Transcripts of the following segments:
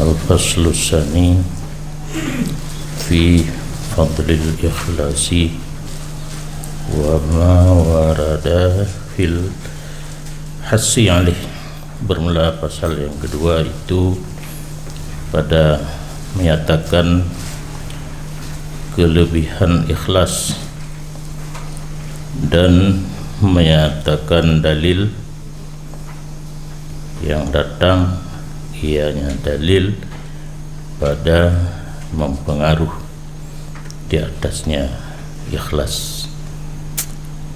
Al-Faslu Tsani fi Fadlil Ikhlasi wa ma warada fil hassi alih. Bermula pasal yang kedua itu pada menyatakan kelebihan ikhlas dan menyatakan dalil yang datang ianya dalil pada mempengaruh di atasnya ikhlas.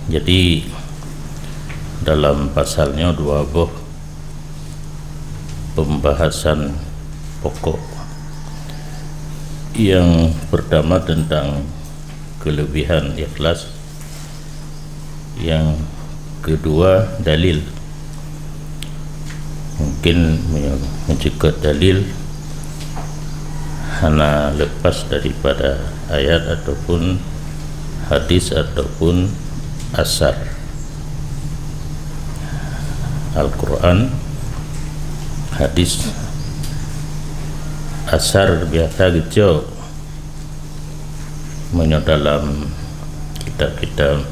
Jadi dalam pasalnya dua buah pembahasan pokok. Yang pertama tentang kelebihan ikhlas, yang kedua dalil. Mungkin mencekat dalil hanya lepas daripada ayat ataupun hadis ataupun asar Al-Quran, hadis, asar biasa gitu dalam kitab-kitab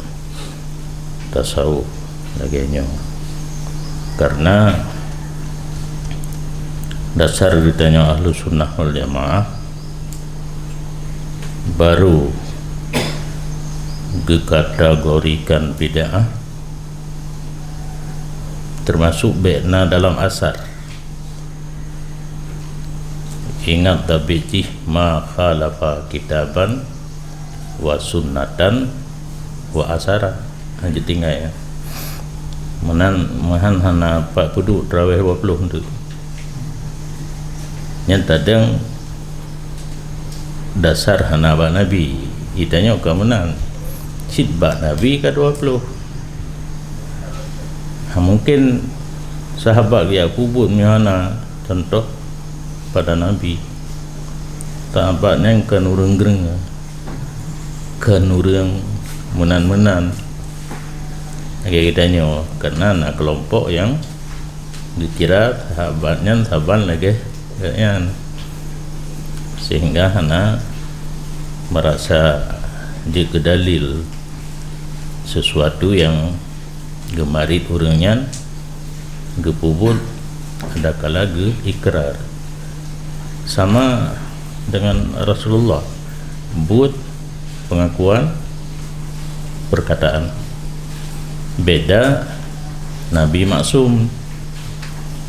tasawuf laganya. Karena dasar ditanya ahlu sunnah wal jamaah baru dikategorikan bid'ah termasuk bid'ah dalam asar. Ingat tabijih ma khalafa kitaban wa sunnatan wa asara. Hanya tinggal ya mahan hana pak puduk terawih 20 tu yang tadang dasar hana ba nabi itanya ke menan sidbak nabi ke 20 mungkin sahabat dia kubur hana contoh pada nabi sahabat yang kenureng-gereng kenureng menan-menan kitanya karena kelompok yang dikira sahabatnya sahabat lagi kan, sehingga hana merasa jika dalil sesuatu yang gemarit orangnya gepubut ada kala ge ikrar sama dengan Rasulullah buat pengakuan perkataan. Beda Nabi maksum,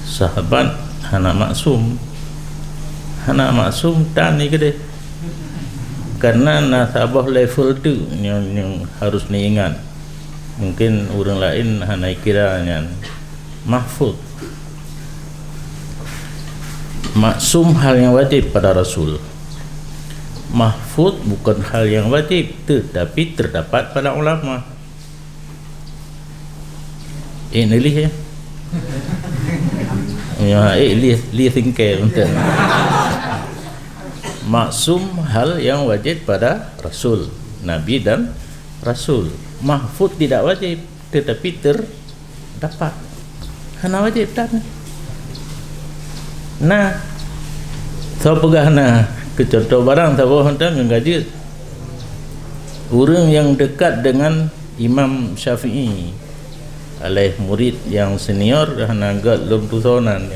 sahabat hana maksum tani ke deh. Karena nasabah level tu yang harus diingat. Mungkin orang lain hana kiranya mahfud. Maksum hal yang wajib pada Rasul. Mahfud bukan hal yang wajib, tetapi terdapat pada ulama. Ini ya. Ya, li tingkai untuk maksum hal yang wajib pada Rasul, Nabi dan Rasul. Mahfud tidak wajib, tetapi terdapat. Hana wajib tak? Nah, so pegah nah kecontoh barang tahu hendak mengaji orang yang dekat dengan Imam Syafi'i, alaih murid yang senior hana agak lum tusonan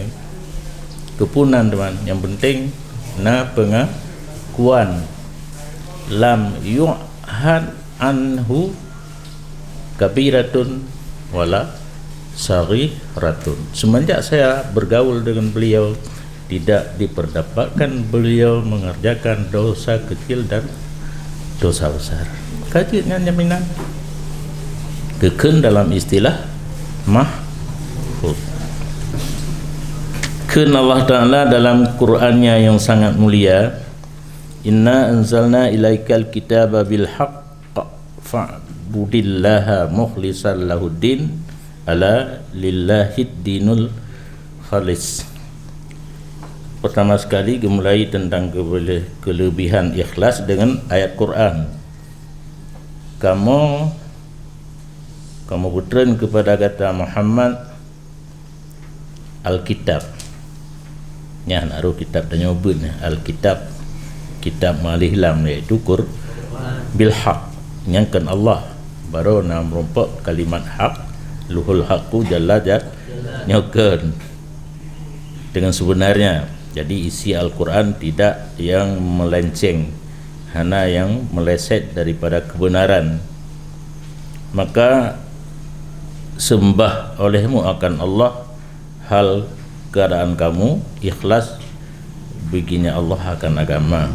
kepunan teman. Yang penting na pengakuan lam yu'had anhu kabiratun wala saghiratun. Semenjak saya bergaul dengan beliau tidak diperdapatkan beliau mengerjakan dosa kecil dan dosa besar. Kajian jaminan keken dalam istilah mahfud. Ken Allah Ta'ala dalam Qur'annya yang sangat mulia, inna anzalna ilaikal kitaba bil haqq fa'budillaha mukhlishan lahuddin ala lillahid dinul khalis. pertama sekali dimulai tentang kelebihan ikhlas dengan ayat Quran. Kamu bertren kepada kata Muhammad Alkitab. Nya naruh kitab dan nyobun Alkitab, kitab malih lam iaitu bil haq, nyangkan Allah baru nam rompak kalimat haq, luhul haqqu jalla nyokan dengan sebenarnya. Jadi isi Al-Quran tidak yang melenceng, hanya yang meleset daripada kebenaran. Maka sembah olehmu akan Allah hal keadaan kamu ikhlas baginya Allah akan agama.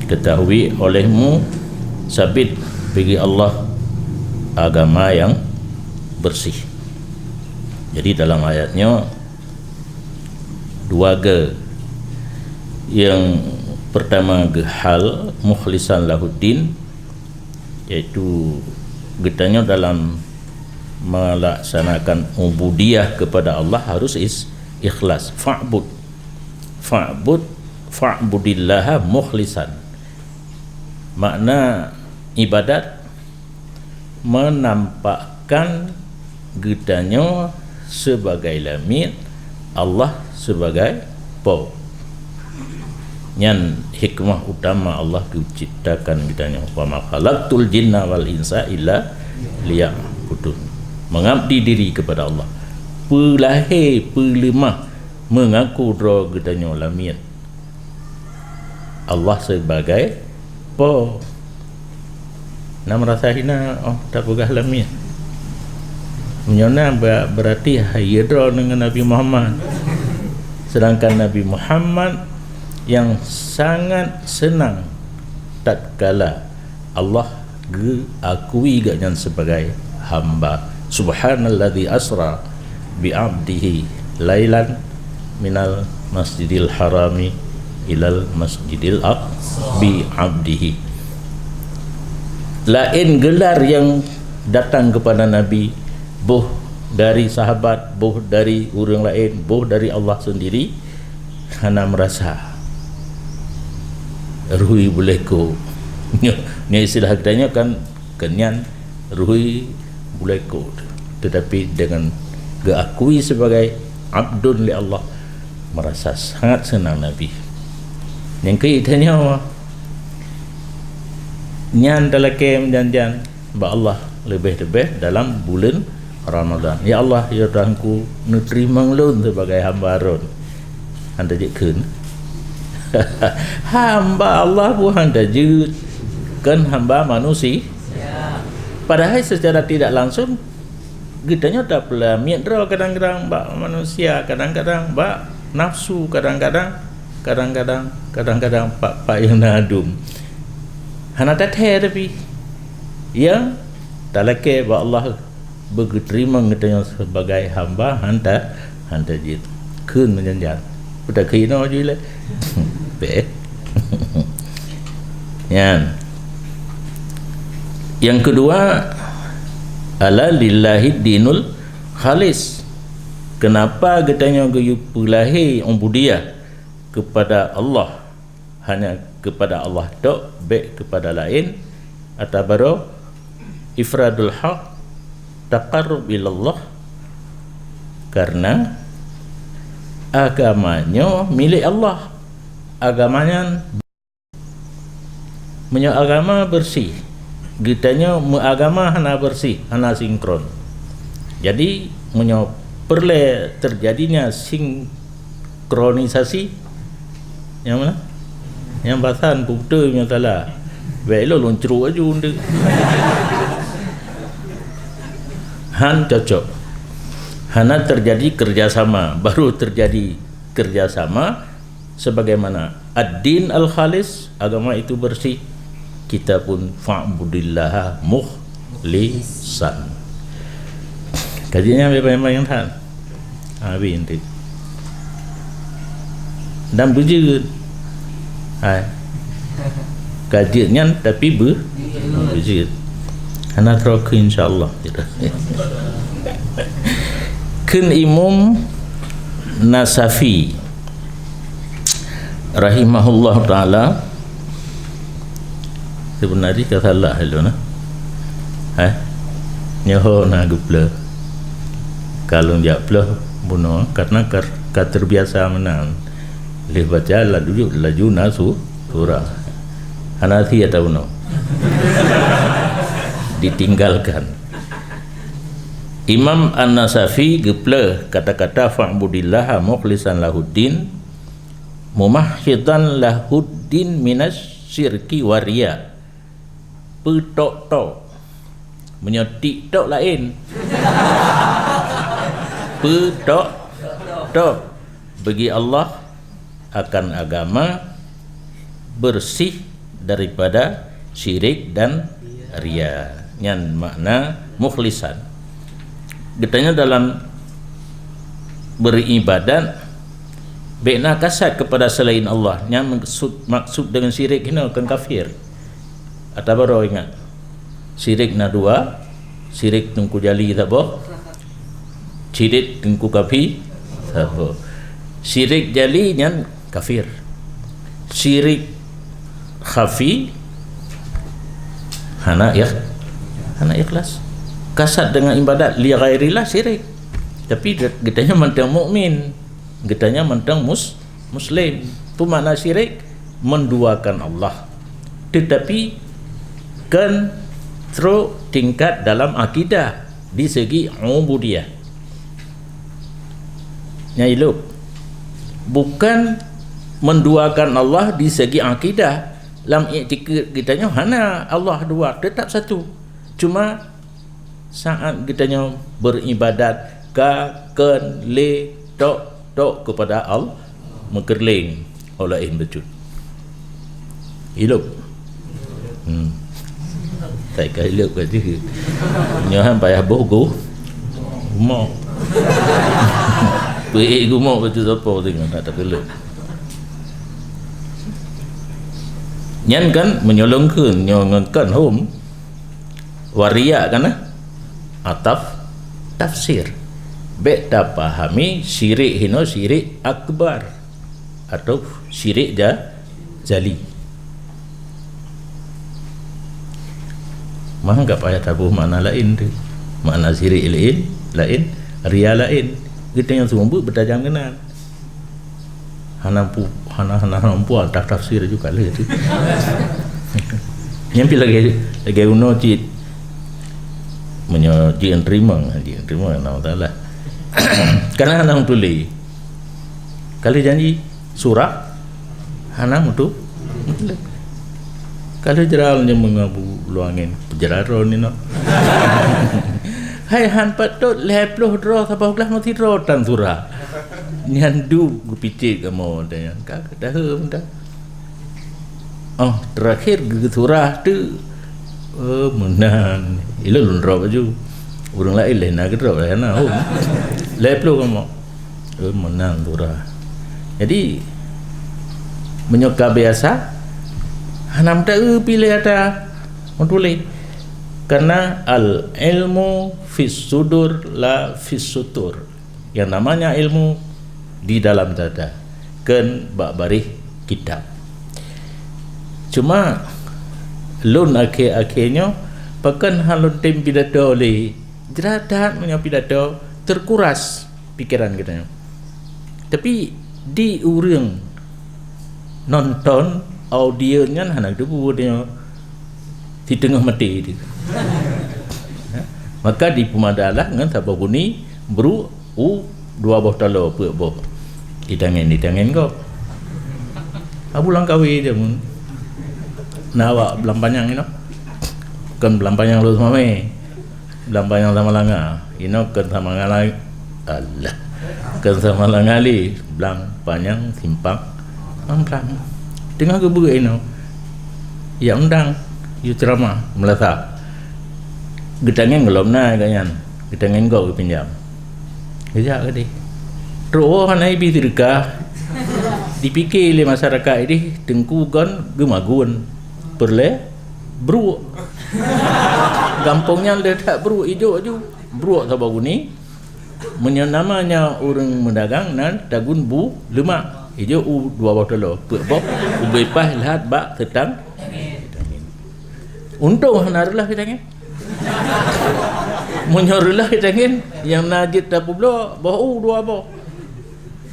Ketahui olehmu sabit bagi Allah agama yang bersih. Jadi dalam ayatnya dua yang pertama hal mukhlisan lahuddin, iaitu getanya dalam melaksanakan ubudiyah kepada Allah harus ikhlas. Fa'budillaha mukhlisan, makna ibadat menampakkan getanya sebagai lamit, Allah sebagai pau. Nyan hikmah utama Allah diciptakan kitanya, wa ma khalaqtul jinna wal insa illa liya'budun, mengabdi diri kepada Allah. Pelahir pelemah mengaku dra kitanya lamit, Allah sebagai pau. Nak merasa hina, oh tak pegah lamit menyona berarti hayadra dengan Nabi Muhammad. Sedangkan Nabi Muhammad yang sangat senang tatkala Allah akui gaknya sebagai hamba. Subhanalladzi asra bi'abdihi lailan minal masjidil harami ilal masjidil aqsa bi'abdihi. Lain gelar yang datang kepada Nabi, boh dari sahabat, boh dari orang lain, boh dari Allah sendiri, hana merasa ruhi boleh ko. Ni istilah katanya kan kenyan ruhi boleh ko, tetapi dengan diakui sebagai abdun li Allah, merasa sangat senang Nabi. Yang keitanya nyan dalakem janjan ba Allah lebih-lebih dalam bulan Ramadan. Ya Allah, ya Tuhanku, nerima ngelun sebagai hamba ron. Anda jekun hamba Allah bukan dajut kan hamba manusia. Padahal secara tidak langsung kitanya tak pula miadra, kadang-kadang bak manusia, kadang-kadang bak nafsu, kadang-kadang pak yang nadum hana tathe, tapi yang talake ba Allah berterima kitanya sebagai hamba hanta jit kun menjanjan udah kino jule be. Yang kedua, ala lillahi dinul khalis. Kenapa katanya gayu pulahi ubudiyah kepada Allah, hanya kepada Allah tok, baik kepada lain atau baru ifradul haq taqarrub ilallah, karena agamanya milik Allah, agamanya agama bersih. Gitanya agama hana bersih, hana sinkron. Jadi perlu terjadinya sinkronisasi. Yang mana? Yang bahasan bukti punya talah. Baiklah lonceruk aja unda. Han cocok. Hana terjadi kerjasama, baru terjadi kerjasama sebagaimana ad-din al-khalis, agama itu bersih. Kita pun fa'budillaha mukhlisan. Kajiannya memang yang tan. Habis nanti. Dan bujud. Hai. Kajiannya tapi bujud. Hana terok insya-Allah. Kun Imam Nasafi rahimahullah ta'ala sebenarnya kata salah dulu nah nyoho na gupla kalau dia plah buno karena terbiasa menang leh baca laju nasu surah Hanafi atau no ditinggalkan. Imam An-Nasafi gepla kata-kata fa'budillaha mukhlishan lahuddin mumahhidan lahuddin minas syirki waria. Petok-tok menyotik tok lain. Petok-tok bagi Allah akan agama bersih daripada syirik dan ria. Yang makna mukhlisan. Getanya dalam beribadat bina kasat kepada selain Allah. Yang maksud dengan syirik ini akan kafir. Atau baru ingat syirik na dua, syirik tungku jali tak boh, syirik tungku kafi tak boh. Syirik jali yang kafir, syirik khafi hana ikhlas. Kasat dengan ibadat li ghairillah syirik. Tapi getanya mentang mukmin, getanya mentang muslim. Itu makna syirik menduakan Allah. Tetapi kan terus tingkat dalam akidah di segi ubudiyah. Nyailup bukan menduakan Allah di segi akidah. Dalam i'tikad kitanya hana Allah dua, tetap satu. Cuma saat kitanya beribadat kan le tok kepada Allah mengerling oleh bejut. Hidup. Tại cái lượng cái gì nhớ ham bài bố gú mò tụi gú mò cái chữ po thì nggak ada cái lượng nhân kan menyolongkan nyolongkan hum waria kan ataf tafsir beta pahami syirik hino syirik akbar atau syirik jali. Mah enggak payah tabuh makna lain tu. Makna syirik lain, ria lain. Kita yang semua bertajam kenal. Hana nampu tak tafsir juga lah tu. Yang pi lagi uno cit menyo jian terima nama taala. Karena hana tulis. Kali janji surah hana mutu. Kalau jeralnya mengabu luangin penjararon ni no. Hai han patut leploh draw sabah kelas mati draw tan surah. Nyandu gupicik kamu dan kagak dah dah. Oh, terakhir surah tu menan. Ila lun draw baju. Urang lain lain nak draw lah na. Leploh kamu. Menan surah. Jadi menyoka biasa hanam tak pilih ada tulis karena al ilmu fis sudur la fis sutur. Yang namanya ilmu di dalam dada kan barih kitab. Cuma lun akhirnya pakan halun tim pidato le jeradat punya pidato terkuras pikiran kita. Tapi di urang nonton audionya anak tu dia di tengah mati dia. Maka di pemadalah dengan tabah bunyi bru dua buah talo apa di tangan kau abu langkawi dia pun nawa belam panjang ini kan belam panjang lu sama me belam panjang sama langa ini kan sama ngalai Allah kan sama langali belam panjang simpang amplang tengah kebuka ini ya undang you ceramah melasa gedangnya ngelom na kanyan gedangnya kau pinjam kerja ke deh roh hanai bitirka dipikir oleh masyarakat ini tengkukan gemagun perle bru gampangnya letak bru hijau aja bru sabah guni namanya orang mendagang nan dagun bu lemak ijo u dua bawah tolo pe boh ubai pas lahat ba tetang untung hanarlah kita ngin menyorlah kita ngin yang najit tak pula bawah u dua bawah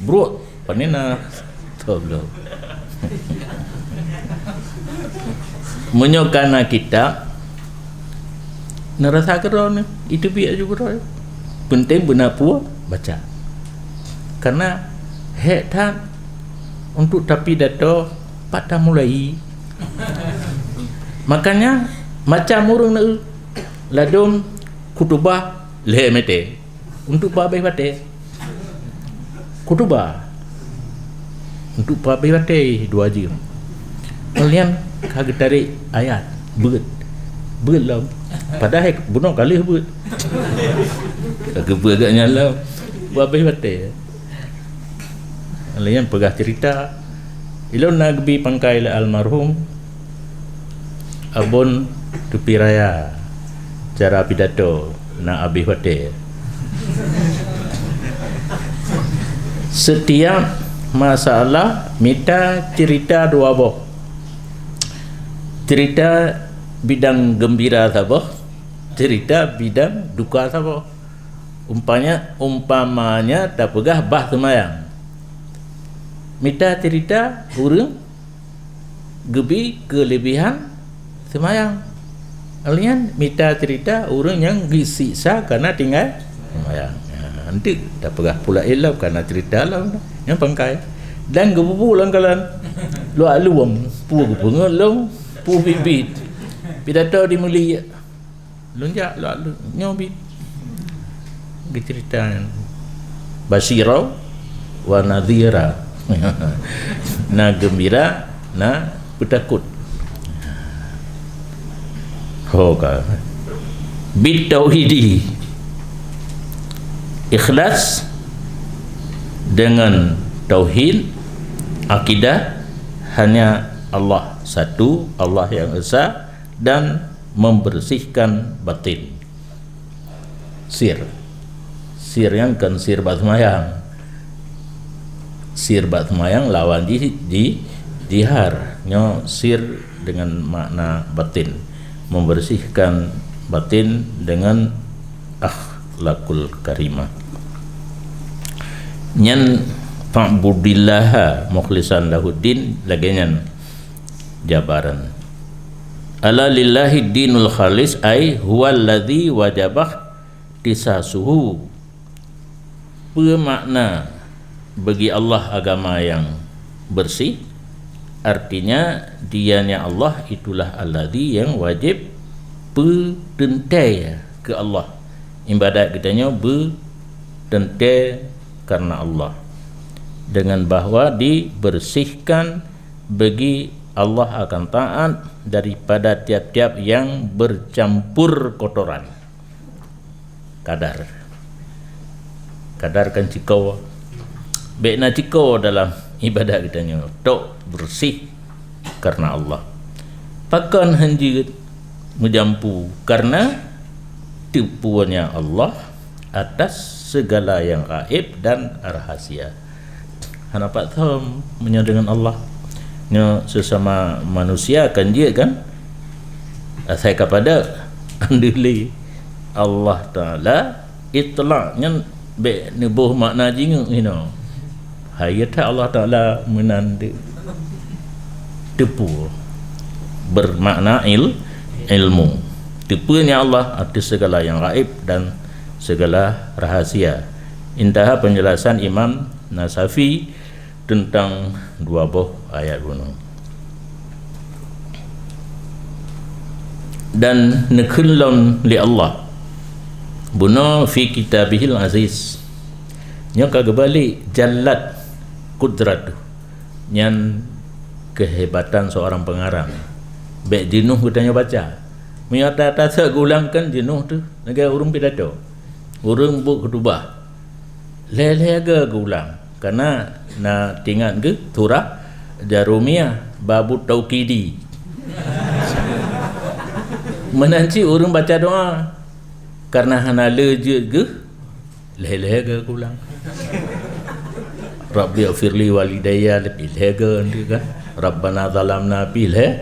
bro panina toblo menyokana kita nerasa keron itu biar juga penting benar puas baca karena hetan untuk tapi dato pada mulai makanya macam urung nak ladum kutubah le mete untuk babai bate kutubah untuk babai bate dua je kalian kagak tarik ayat beut lah padahal bunuh kali beut kagak agak nyala babai bate kalian pegah cerita ilon nagbi pangkai la almarhum abon tupi raya cara pidato na abi bate setiap masalah minta cerita dua boh cerita bidang gembira sabah cerita bidang duka sabah umpamanya tak pegah bah semayang minta cerita urang gebi kelebihan semayang kalian minta cerita orang yang disiksa kerana tinggal semayang nanti tak pegah pula elok kerana cerita lah yang pangkai dan gebubulan kalian luak luam pu pengelong pu bibit pidato di mulia lunjak luak nyobit cerita basyira wa nadhira na gembira na petakut hoka bit tauhidi ikhlas dengan tauhid akidah hanya Allah satu, Allah yang esa dan membersihkan batin sir yang kan sir batmayang sir batmayang lawan di jihar nyo sir dengan makna batin membersihkan batin dengan akhlakul karimah nyan fa'budillaha mukhlisan lahuddin lagenyan jabaran ala lillahi dinul khalis ay huwallazi wajabah tisasuhu bermakna bagi Allah agama yang bersih artinya dianya Allah itulah allazi yang wajib berdentai ke Allah ibadat kitanya berdentai karena Allah dengan bahawa dibersihkan bagi Allah akan taat daripada tiap-tiap yang bercampur kotoran kadar kan cikau baikna cikau dalam ibadat kitanya tok bersih karena Allah pakan hanjit menjampu karena tipuannya Allah atas segala yang gaib dan rahasia hanapak tahu dengan Allah nya sesama manusia kan dia kan saya kepada andili Allah Ta'ala itla'nya be nebuh makna jingung hayata Allah Ta'ala menandi tepu bermakna ilmu tepunya Allah atas segala yang gaib dan segala rahasia intaha penjelasan Imam Nasafi tentang dua buah ayat bunuh dan nekulun li Allah bunuh fi kitabihil aziz nya kagabalik jallat kudrat nyan kehebatan seorang pengarang baik jenuh katanya baca menyata tak gulangkan jenuh tu negara urung pidato urung buk ketubah lele aga gulang karena na tingat ke turah jarumiyah babu taukidi menanci urung baca doa karena hana leje ke lele aga gulang Rabbi ighfirli walidayya pilih ke nanti kan, Rabbana zalamna pilih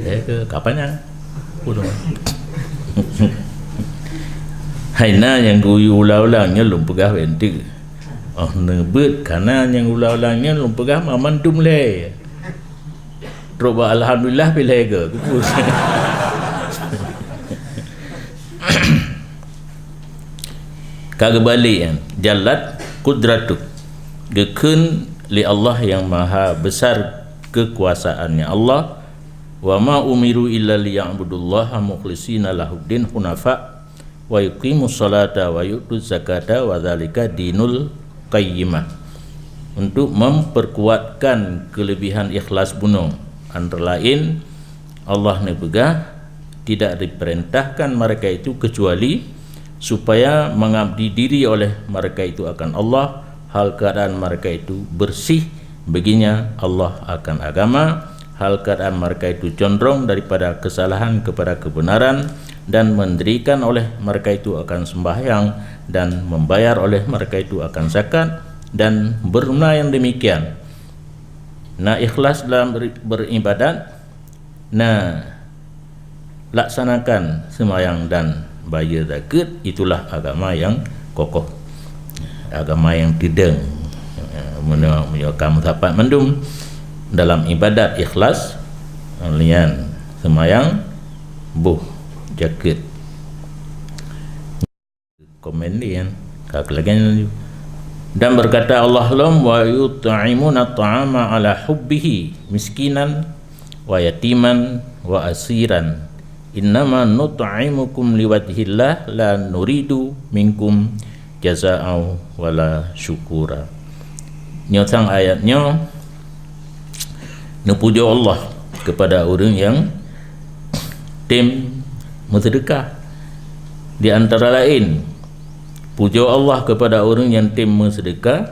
ke kapannya pun. Haina yang guyu ulang-ulangnya lum pegah bentik. Oh nebut karena yang ulang-ulangnya lum pegah mamandum le. Roba alhamdulillah pilih ke. Kagak balik kan. Jalat kudratuk. Gekun li Allah yang maha besar kekuasaannya Allah. Wa ma umiru illa liya'budullaha mukhlishina lahuddin hunafa wa yuqimus salata wa yu'tuz zakata wa dzalika dinul qayyimah. Untuk memperkuatkan kelebihan ikhlas bunung, antara lain Allah ni begah tidak diperintahkan mereka itu kecuali supaya mengabdi diri oleh mereka itu akan Allah, hal keadaan mereka itu bersih baginya Allah akan agama, hal keadaan mereka itu condong daripada kesalahan kepada kebenaran, dan mendirikan oleh mereka itu akan sembahyang, dan membayar oleh mereka itu akan zakat, dan berguna yang demikian. Nah, ikhlas dalam beribadat, nah laksanakan sembahyang dan bayar zakat, itulah agama yang kokoh, agama yang tidak menyokam dapat mendum dalam ibadat ikhlas lian sembahyang buh jaket komen ni kan kak lagi. Dan berkata Allah lam wa yut'imuna at'ama ala hubbihi miskinan wa yatiman wa asiran innama nut'imukum liwajhillah la nuridu minkum jazaa'u wala syukura. Nyotang ayatnya puja Allah kepada orang yang tim bersedekah. Di antara lain puja Allah kepada orang yang tim bersedekah,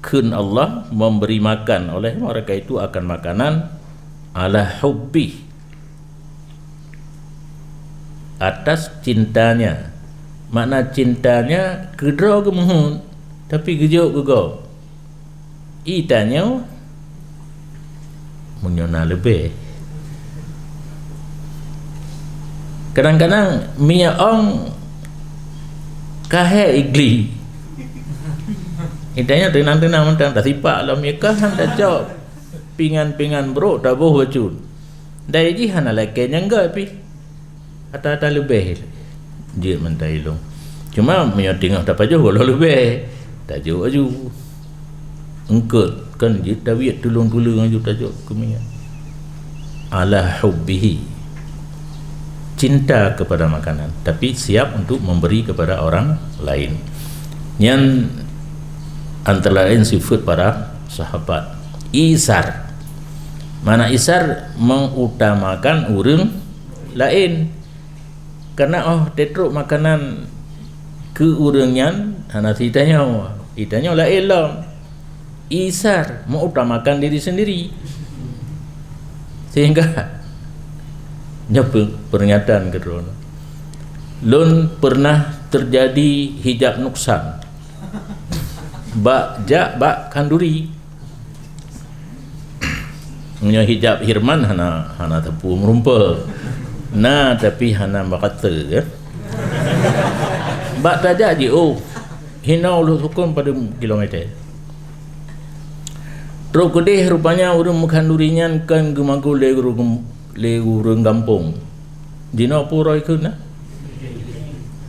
kun Allah memberi makan oleh mereka itu akan makanan ala hubbi, atas cintanya. Makna cintanya kedra ke muhun tapi gejuk ke go itanya menyona lebih. Kadang-kadang minyak ong kahe igli itanya tenang-tenang mentang dah sipak lah mereka han dah jawab pingan-pingan bro dah boh bacun dari jihan ala kenyangga pi ata-ata lebih je mentai long. Cuma minyak tengah dapat je kalau lebih tak jauh aju engkut kan je David tolong-tolong aju tak jauh ke minyak ala hubbihi, cinta kepada makanan tapi siap untuk memberi kepada orang lain. Yang antara lain sifat para sahabat isar. Mana isar mengutamakan orang lain. Karena tetruk makanan ke orangnya hana itanya lain lah. Isar mengutamakan diri sendiri. Sehingga pernyataan kedua lun pernah terjadi hijab nuksan bak kanduri punya hijab hirman hana tepu merumpel nah tapi hana bakata ya bak tajak je hina ulu hukum pada kilometer terus kedih rupanya orang mengkandurinya kan gemagu legu orang kampung dina pura ikut na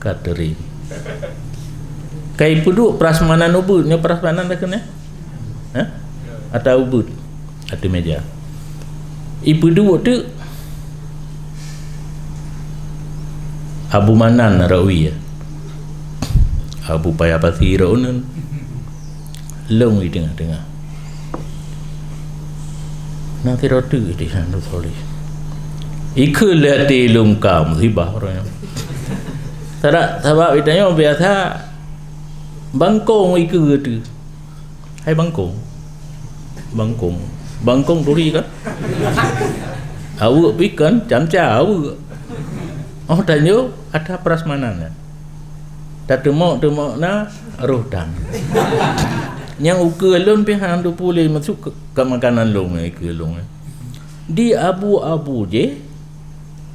kateri kai puduk prasmanan ubud nya prasmanan dah kena atau ubud atau meja ibu dua tu Abu Manan Rawi Abu Payapati Raunan long di tengah-tengah nanti rotu di sana soleh ikut lati lungkam hibah orangnya tak sebab itanya biasa bangkong ikut tu hai bangkong duri kan awak pikan camca awak tanya ada prasmanan tak temok na roh dan yang uka lon pi hang tu boleh masuk ke makanan long ke long di abu-abu je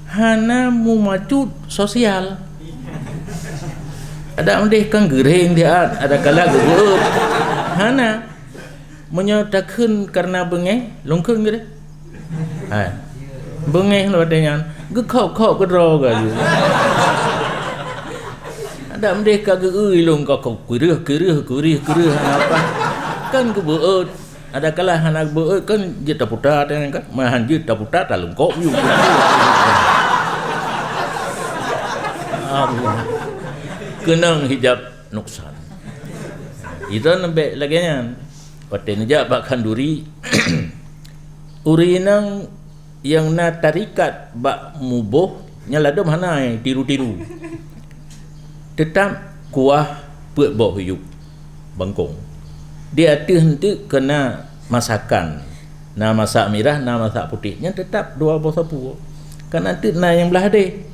hana mu macut sosial ada mendeh kan gereng dia ada kala geut hana menyatakan karena bengeh longkeun ge ha bengeh lo dengan ge kau ke ro ga ju ada mendeh ka ge long ka kurih apa kan ke beut ada kala hana beut kan je taputat kan mahan je taputat talung kok yu Allah kenang hijab nuksan itu nampak lagi nya paten hijab bak kanduri urinang yang na tarikat bak muboh nyaladom hanai tiru-tiru tetap kuah buat bau hidup bangkong dia henti kena masakan na masak merah na masak putihnya tetap dua bau sapu kan nanti na yang belah deh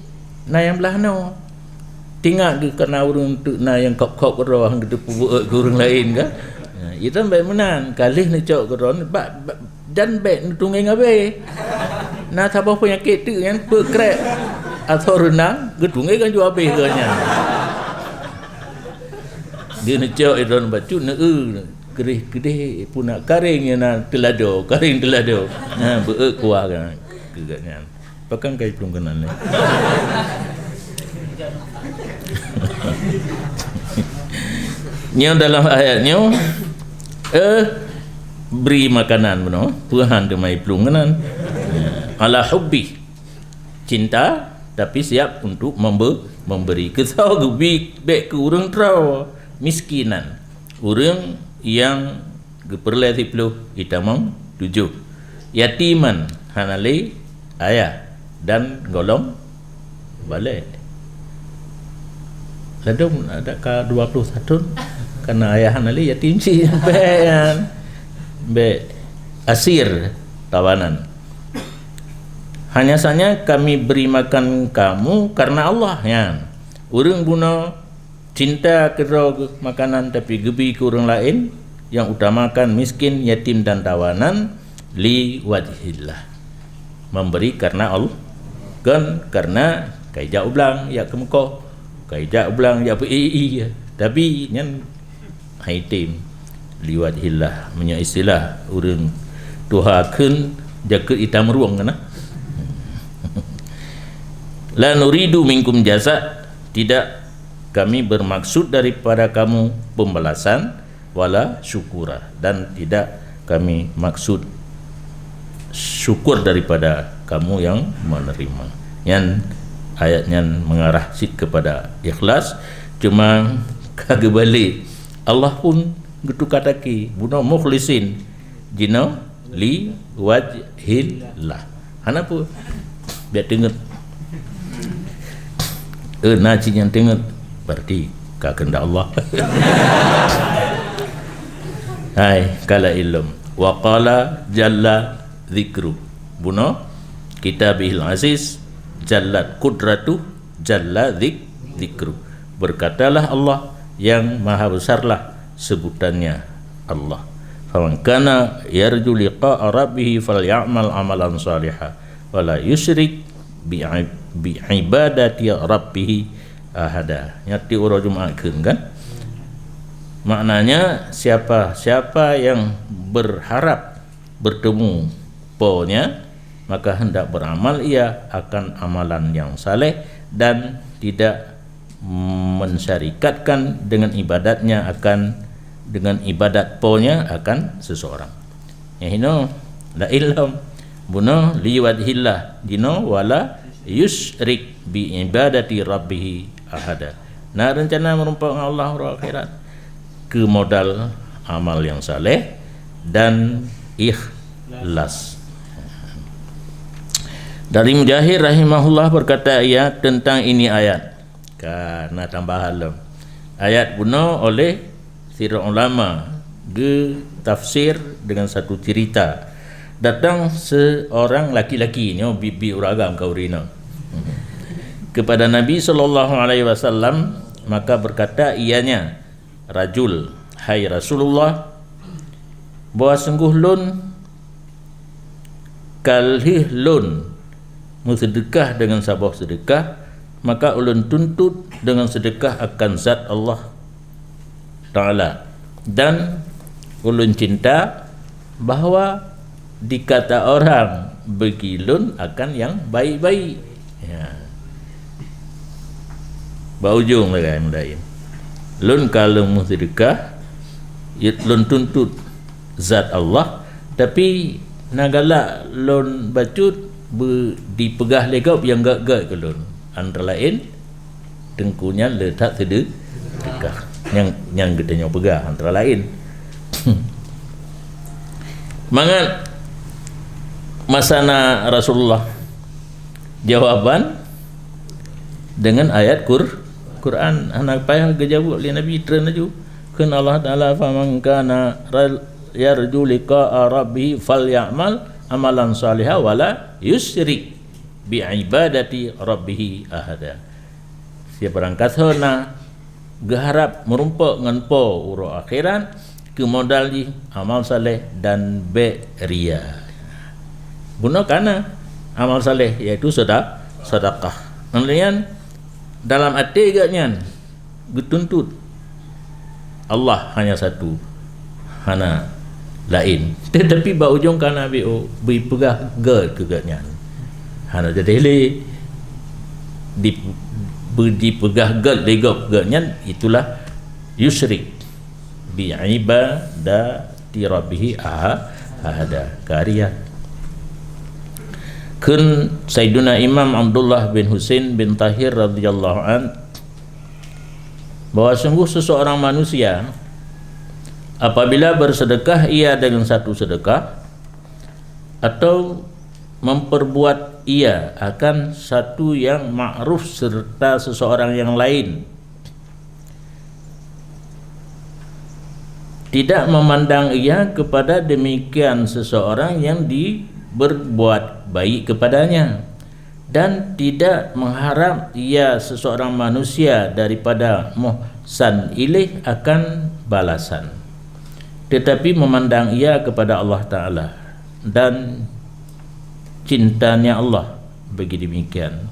na yang belah no tinggal ke kena urang tu na yang kop-kop ke roh gitu buat ke urang lain kan itu baik menan kalih ni cok ke roh dan baik tunggai ngabe na sabah penyakit tu yang berkrek atau renang ke tunggai kan jual habis ke nya dia ni cok itu baju na gerih pun nak karing na telado nah beuk kuah kan kegatnya pakan kai pelung kenan ni Nyo dalam ayatnya beri makanan benar Tuhan demai pelunganan ala hubbi cinta tapi siap untuk memberi kesau gebi baik ke urang trau miskinan urang yang geperlai 10 itamang 7 yatiman hanale ayah dan golong balik ladung ada ka 21 karena ayah hanali yatim si be asir tawanan hanya saja kami beri makan kamu karena Allah ya urang guna cinta kedua makanan tapi gebi ke orang lain yang utamakan miskin yatim dan tawanan li wajhillah memberi karena Allah kan karena kaijak ulang ya kemko kaijak ulang ya tapi nyan haitim liwat hillah punya istilah urang tuhakeun jakeut itam ruang kana la nuridu minkum jaza tidak kami bermaksud daripada kamu pembalasan wala syukura dan tidak kami maksud syukur daripada kamu yang menerima yang ayatnya mengarah kepada ikhlas cuma kagak balik Allah pun gitu kataki buno mukhlisin jino li wajhillah hanapu biar dengar naci yang dengar berarti kehendak Allah hai kala ilm wa qala jalla dzikru buno kitabihil aziz jallat qudratu jalla dzikru berkatalah Allah yang maha besarlah sebutannya Allah faman kana yarju liqa'a rabbih falyamal amalan salihan wala yusyrik bi ibadati rabbih ahada nyati ura jumaatkeun kan maknanya siapa yang berharap bertemu ponya maka hendak beramal ia akan amalan yang saleh dan tidak mensyarikatkan dengan ibadatnya akan dengan ibadat ponya akan seseorang ya hino la ilham buno liwadhillah dino wala yusyrik bi ibadati rabbih ahada nah rencana merumpang Allah akhirat ke modal amal yang saleh dan ikhlas. Dari Mujahid rahimahullah berkata ia tentang ini ayat karena tambahan ayat buno oleh sirah ulama ge tafsir dengan satu cerita datang seorang laki-laki ni bibi uragam kaurina kepada Nabi SAW maka berkata ianya rajul hai Rasulullah bahawa sungguh lun kalih lun bersedekah dengan sabah sedekah, maka ulun tuntut dengan sedekah akan zat Allah Ta'ala, dan ulun cinta bahawa dikata orang bagi lun akan yang baik-baik. Ya. Berujung lagi lain. Lun kalau sedekah, lun tuntut zat Allah, tapi nagala lun bacut dipegah legap yang gak-gak ke lun. Antara lain tengkunya letak sedekah yang gedenya pegah antara lain. Mangat masana Rasulullah jawaban dengan ayat Quran anak payah gejawab li Nabi trenaju kan Allah Taala faman kana yarju liqa'a rabbih falyamal amalan salihah wala yusrik bi ibadati rabbih ahada. Siapa orang kathona geharap merumpak ngan po uro akhiran ke modal di amal saleh dan be ria. Guna kana amal saleh iaitu sedekah. Kemudian dalam hati agaknya dituntut Allah hanya satu, hana lain. Tetapi berujung kana berpegah gad kegaknya. Hana jadi dipegah gad legap gaknya, itulah yusrik bi ibadati rabbih ahada karya. Kun Sayyiduna Imam Abdullah bin Husain bin Tahir radhiyallahu an bahawa sungguh seseorang manusia apabila bersedekah ia dengan satu sedekah atau memperbuat ia akan satu yang ma'ruf serta seseorang yang lain, tidak memandang ia kepada demikian seseorang yang berbuat baik kepadanya, dan tidak mengharap ia seseorang manusia daripada muhsan ilaih akan balasan, tetapi memandang ia kepada Allah Ta'ala dan cintanya Allah bagi demikian,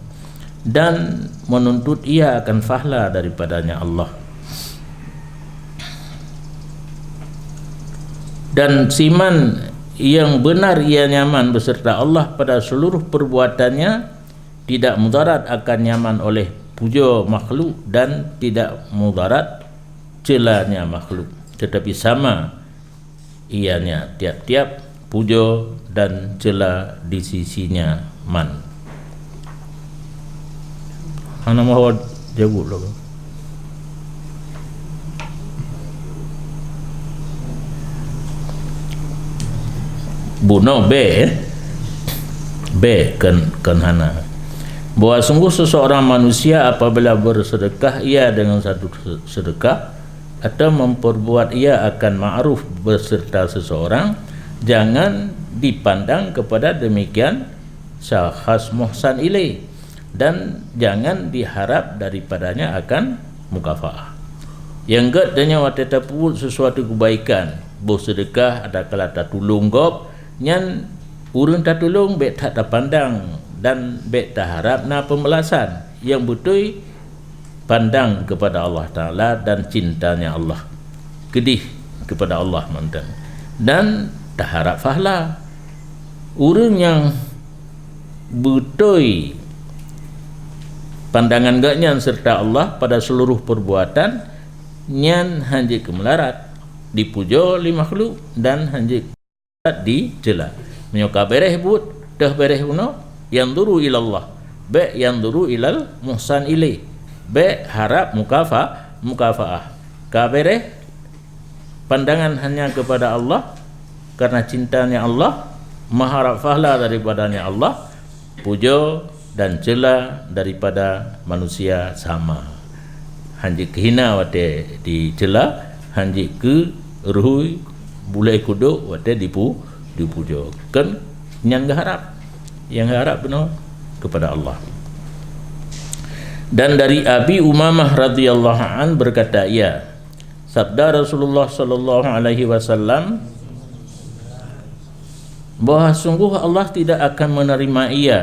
dan menuntut ia akan fahla daripadanya Allah. Dan siman yang benar ia nyaman beserta Allah pada seluruh perbuatannya, tidak mudarat akan nyaman oleh puja makhluk dan tidak mudarat celanya makhluk, tetapi sama ianya tiap-tiap puja dan cela di sisinya man. Ana mahu jawab loh. Buno B kan hana bahawa sungguh seseorang manusia apabila bersedekah ia dengan satu sedekah atau memperbuat ia akan ma'ruf beserta seseorang, jangan dipandang kepada demikian syahas muhsan ilaih, dan jangan diharap daripadanya akan mukafaah. Yang gadanya wateta pun sesuatu kebaikan bersedekah ada kala tak tulung gop nyan urun tak tolong bet tak pandang dan bet tak harap na pembalasan, yang betul pandang kepada Allah Ta'ala dan cintanya Allah, kedih kepada Allah mantan, dan tak harap fahla. Urun yang betul pandangan gaknya serta Allah pada seluruh perbuatan nyan hanjik kemelarat dipuja oleh makhluk dan hanjik dicela menyoka bereh but dah bereh uno yang duru ilallah be yang duru ilal muhsan ilaih be harap mukafaah ka bereh pandangan hanya kepada Allah karena cintanya Allah, mengharap fahla daripadanya Allah, puja dan cela daripada manusia sama. Hanjik kehina wate dicela, hanjik ke ruhui bulai kuduk wate dipuja. Kan yang harap benar kepada Allah. Dan dari Abi Umamah radhiyallahu an berkata ia, sabda Rasulullah sallallahu alaihi wasallam, bahawa sungguh Allah tidak akan menerima ia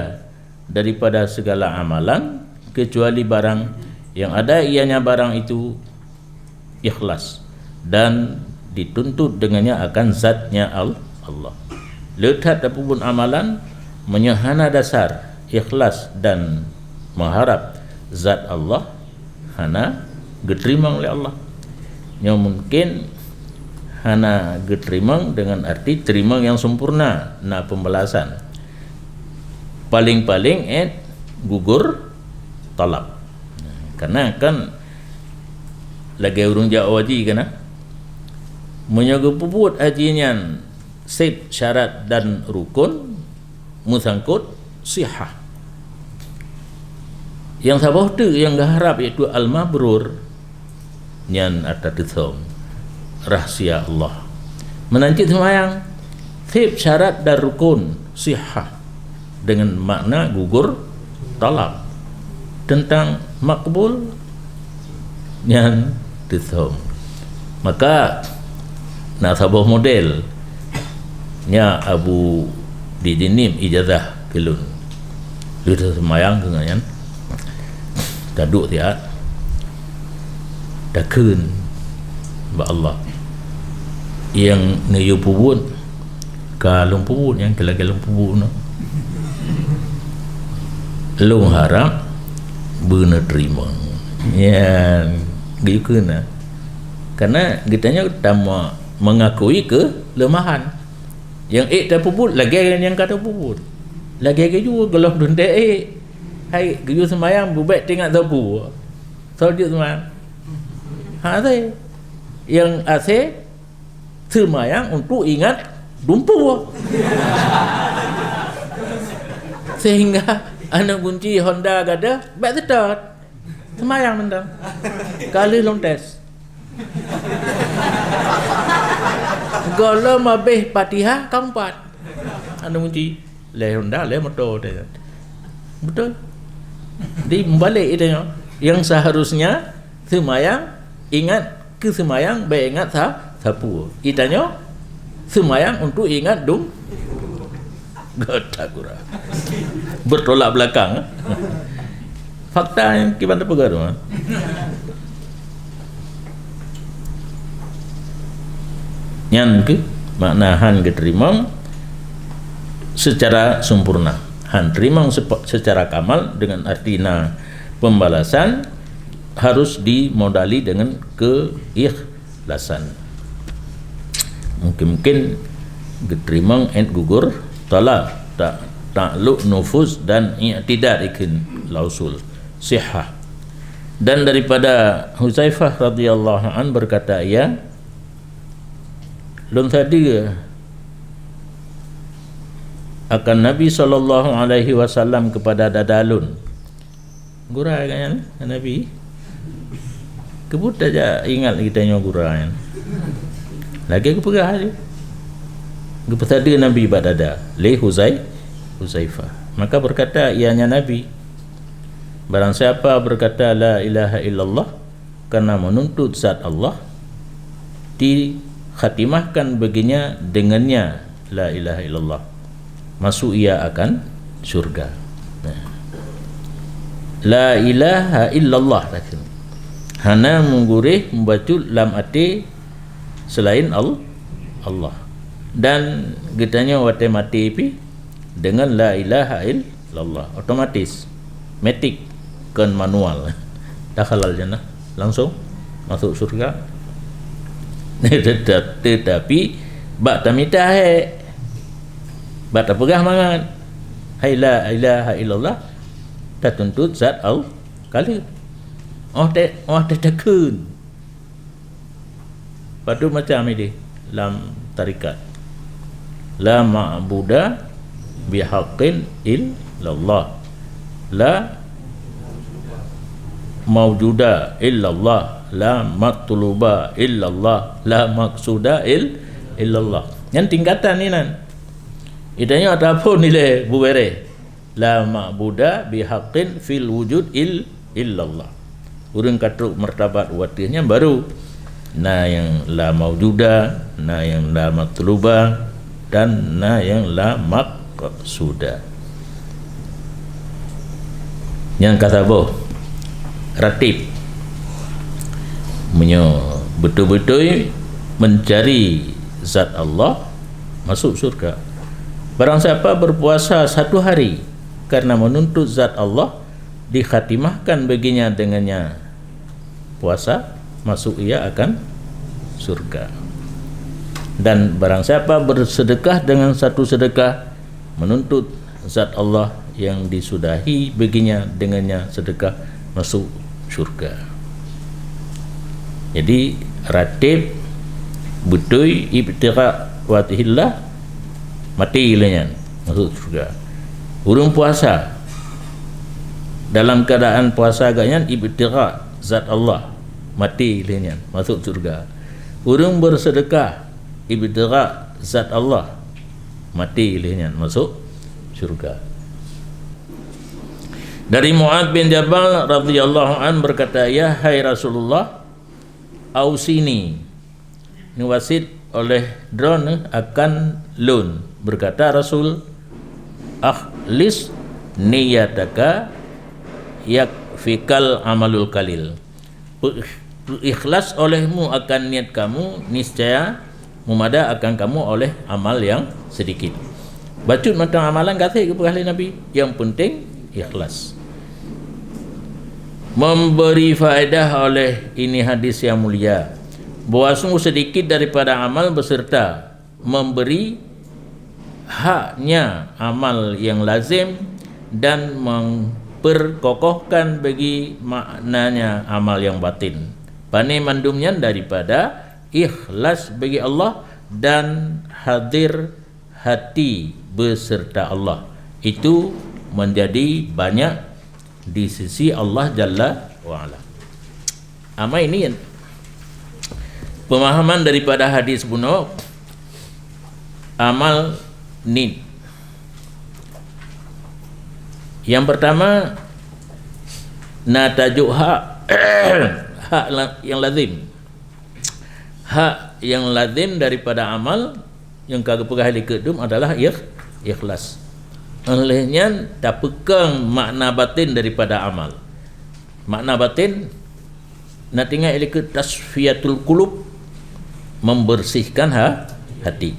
daripada segala amalan kecuali barang yang ada ianya barang itu ikhlas dan dituntut dengannya akan zatnya Allah. Letak apapun amalan menyahana dasar ikhlas dan mengharap zat Allah hana diterima oleh Allah. Yang mungkin hana diterima dengan arti terima yang sempurna, na pembalasan. Paling-paling gugur talab. Karena kan lagi urung jauh haji kan, menjaga puput hajinya sip syarat dan rukun musangkut sihah. Yang sabah tu yang harap iaitu al-mabrur nyan atadithom rahsia Allah menancit semayang sip syarat dan rukun sihah dengan makna gugur talab tentang makbul nyan dithom. Maka nak sabah model nya Abu Didinim ijazah kelun dia semayang dengan daduk dia dakun ba Allah yang neyu pubun kalung pubun yang kelung pubun no long harap benar terima yang gitu na karena kitanya utama mengakui kelemahan yang dah puput lagi yang kata puput lagi juga kalau dunda hai geyu semayang bubek tengok tabu so dia semayang ada yang ase semayang untuk ingat dumpu sehingga anak kunci Honda gada baik sedot semayang mentang kali lontes Gala mabeh Fatihah keempat. Anda kunci le Honda le motor dia. Betul. Di balik itu yang seharusnya semayang ingat ke semayang baik ingat sapu. Itanya semayang untuk ingat gata kurang. Bertolak belakang. Fakta yang kita pegang. Yang ke makna han diterima secara sempurna, han terima secara kamal dengan artina pembalasan harus dimodali dengan keikhlasan. Mungkin diterima gugur talab ta'luq nufuz dan i'tidad ikin lausul sihah. Dan daripada Huzaifah radhiyallahu an berkata ia lum tadi akan Nabi SAW kepada dadalun gurai kan Nabi kebut aja ingat kita nyo gurai lagi ke pegah aja kepada Nabi badada li Huzaifah maka berkata ianya Nabi barang siapa berkata la ilaha illallah karena menuntut zat Allah di khatimahkan baginya dengannya la ilaha illallah masuk ia akan syurga. La ilaha illallah hana menggurih membaca lam ati selain Allah dan getanya wate mati pi dengan la ilaha illallah otomatis matic kan manual dah halal jannah langsung masuk surga. Tetapi bak tamita bak tak pegah mangan hai la ilaha illallah tak tuntut zat Allah kali takun padu macam ini dalam tarikat la ma'buda bihaqqin illallah la mawjuda illallah la matluba illallah la maqsuda illallah. Yang tingkatan ni nan idanya ada apa nilai buere la ma'buda bihaqqin fil wujud illallah urang kata martabat watihnya baru na yang la mawjuda na yang la matluba dan na yang la maqsuda. Yang kata boh ratib betul-betul mencari zat Allah masuk surga. Barang siapa berpuasa 1 hari karena menuntut zat Allah, dikhatimahkan baginya dengannya puasa, masuk ia akan surga. Dan barang siapa bersedekah dengan satu sedekah menuntut zat Allah yang disudahi baginya dengannya sedekah, masuk surga. Jadi ratib betul ibtigha wajhillah, mati ilanya masuk surga. Urung puasa dalam keadaan puasa agaknya ibtigha zat Allah, mati ilanya masuk surga. Urung bersedekah ibtigha zat Allah, mati ilanya masuk surga. Dari Mu'adz bin Jabal radhiyallahu an berkata, ya hai Rasulullah, ausini, ini wasit oleh drone akan lun. Berkata Rasul, akhlis niyataka yakfikal amalul kalil. Ikhlas olehmu akan niat kamu, niscaya memada akan kamu oleh amal yang sedikit. Bacut macam amalan kata kepada ahli Nabi, yang penting ikhlas. Memberi faedah oleh ini hadis yang mulia, bahawa sungguh sedikit daripada amal beserta memberi haknya amal yang lazim dan memperkokohkan bagi maknanya amal yang batin. Pane mandumnya daripada ikhlas bagi Allah dan hadir hati beserta Allah, itu menjadi banyak di sisi Allah Jalla wa'ala. Ama ini pemahaman daripada hadis bunuh amal nid. Yang pertama, natajuk hak hak yang lazim. Hak yang lazim daripada amal yang kagak ahli kedum adalah ikhlas. Olehnya tak pegang makna batin daripada amal. Makna batin nak tinggal ilik tasfiyatul qulub, membersihkan hati.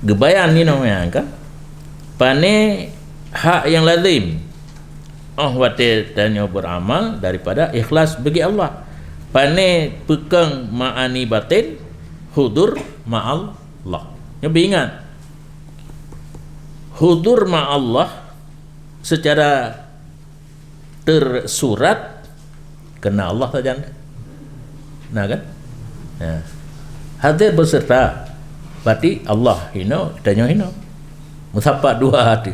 Gebayan ni namanya kan. Pane hak yang lazim. Oh wate tanya beramal daripada ikhlas bagi Allah. Pane pegang ma'ani batin, hudur ma'allah. Nyoba ingat, hudur ma'allah secara tersurat kena Allah saja. Nah kan? Ya. Hadir beserta berarti Allah hino, tanya hino. Musapak dua hati.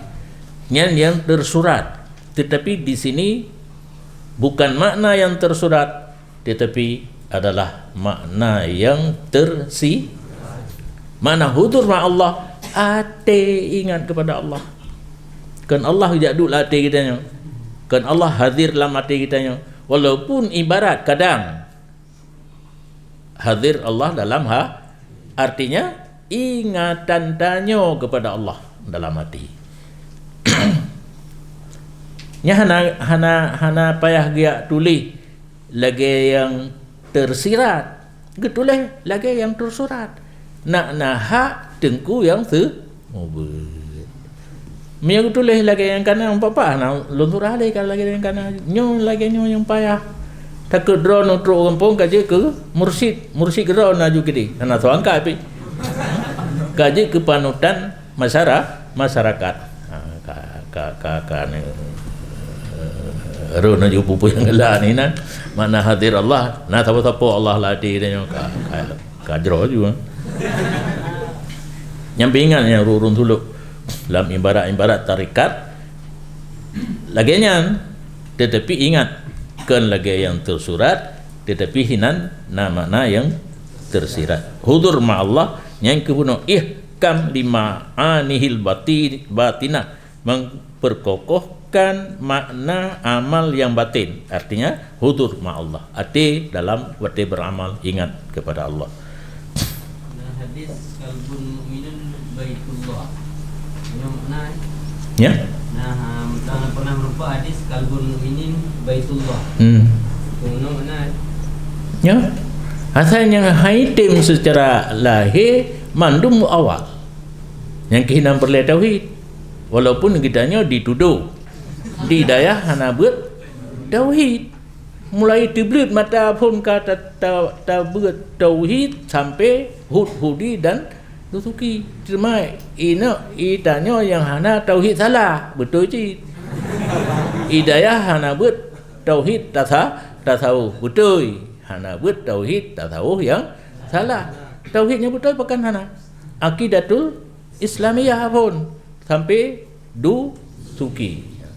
Yang tersurat. Tetapi di sini bukan makna yang tersurat, tetapi adalah makna yang makna hudur ma'allah, ate ingat kepada Allah. Kan Allah jadul hati kita, kan Allah hadir dalam hati kita. Walaupun ibarat kadang hadir Allah dalam artinya ingatan tanyo kepada Allah dalam hati. Nya hana payah dia tulis lagi yang tersirat, getulis lagi yang tersurat. Nak hak tengku yang Mia tulis lagi yang kanan apa nak luntur alih kalau lagi yang kanan nyo lagi nyo yang payah. Tak ke drone untuk kampung kaji ke mursid drone aju gede. Ana tu angka api. Kaji ke panutan masyarakat. Rona ju pupu yang gelar ni nan. Mana hadir Allah, na tapo Allah ladi dia ka jero juga. Nyampingan yang rurun tuluk dalam ibarat tarikat laginya, tetapi ingat kan lagi yang tersurat, tetapi hinan nama yang tersirat. Hudur ma'allah yang kebunuh ihkam lima anihil batina, memperkokohkan makna amal yang batin. Artinya hudur ma'allah, arti dalam waktu beramal ingat kepada Allah. hadis kalbun mu'minun baitullah. Ini makna. Ya. Nah, kita pernah berupa hadis kalbun mu'minin baitullah. Itu makna. Ya. Asalnya haitim secara lahir mandum awal. Yang kehinaan perlai tauhid. Walaupun kitanya dituduh di daya hana buat tauhid. Mulai tiblit mata pun kata buat tauhid sampai hudi dan tusuki. Cuma itanya yang hana tauhid salah. Betul je. Idayah hana buat tauhid tasawuf. Betul. Hana buat tauhid tasawuf yang salah. Tauhidnya betul bukan hana. Akidatul Islamiyah pun sampai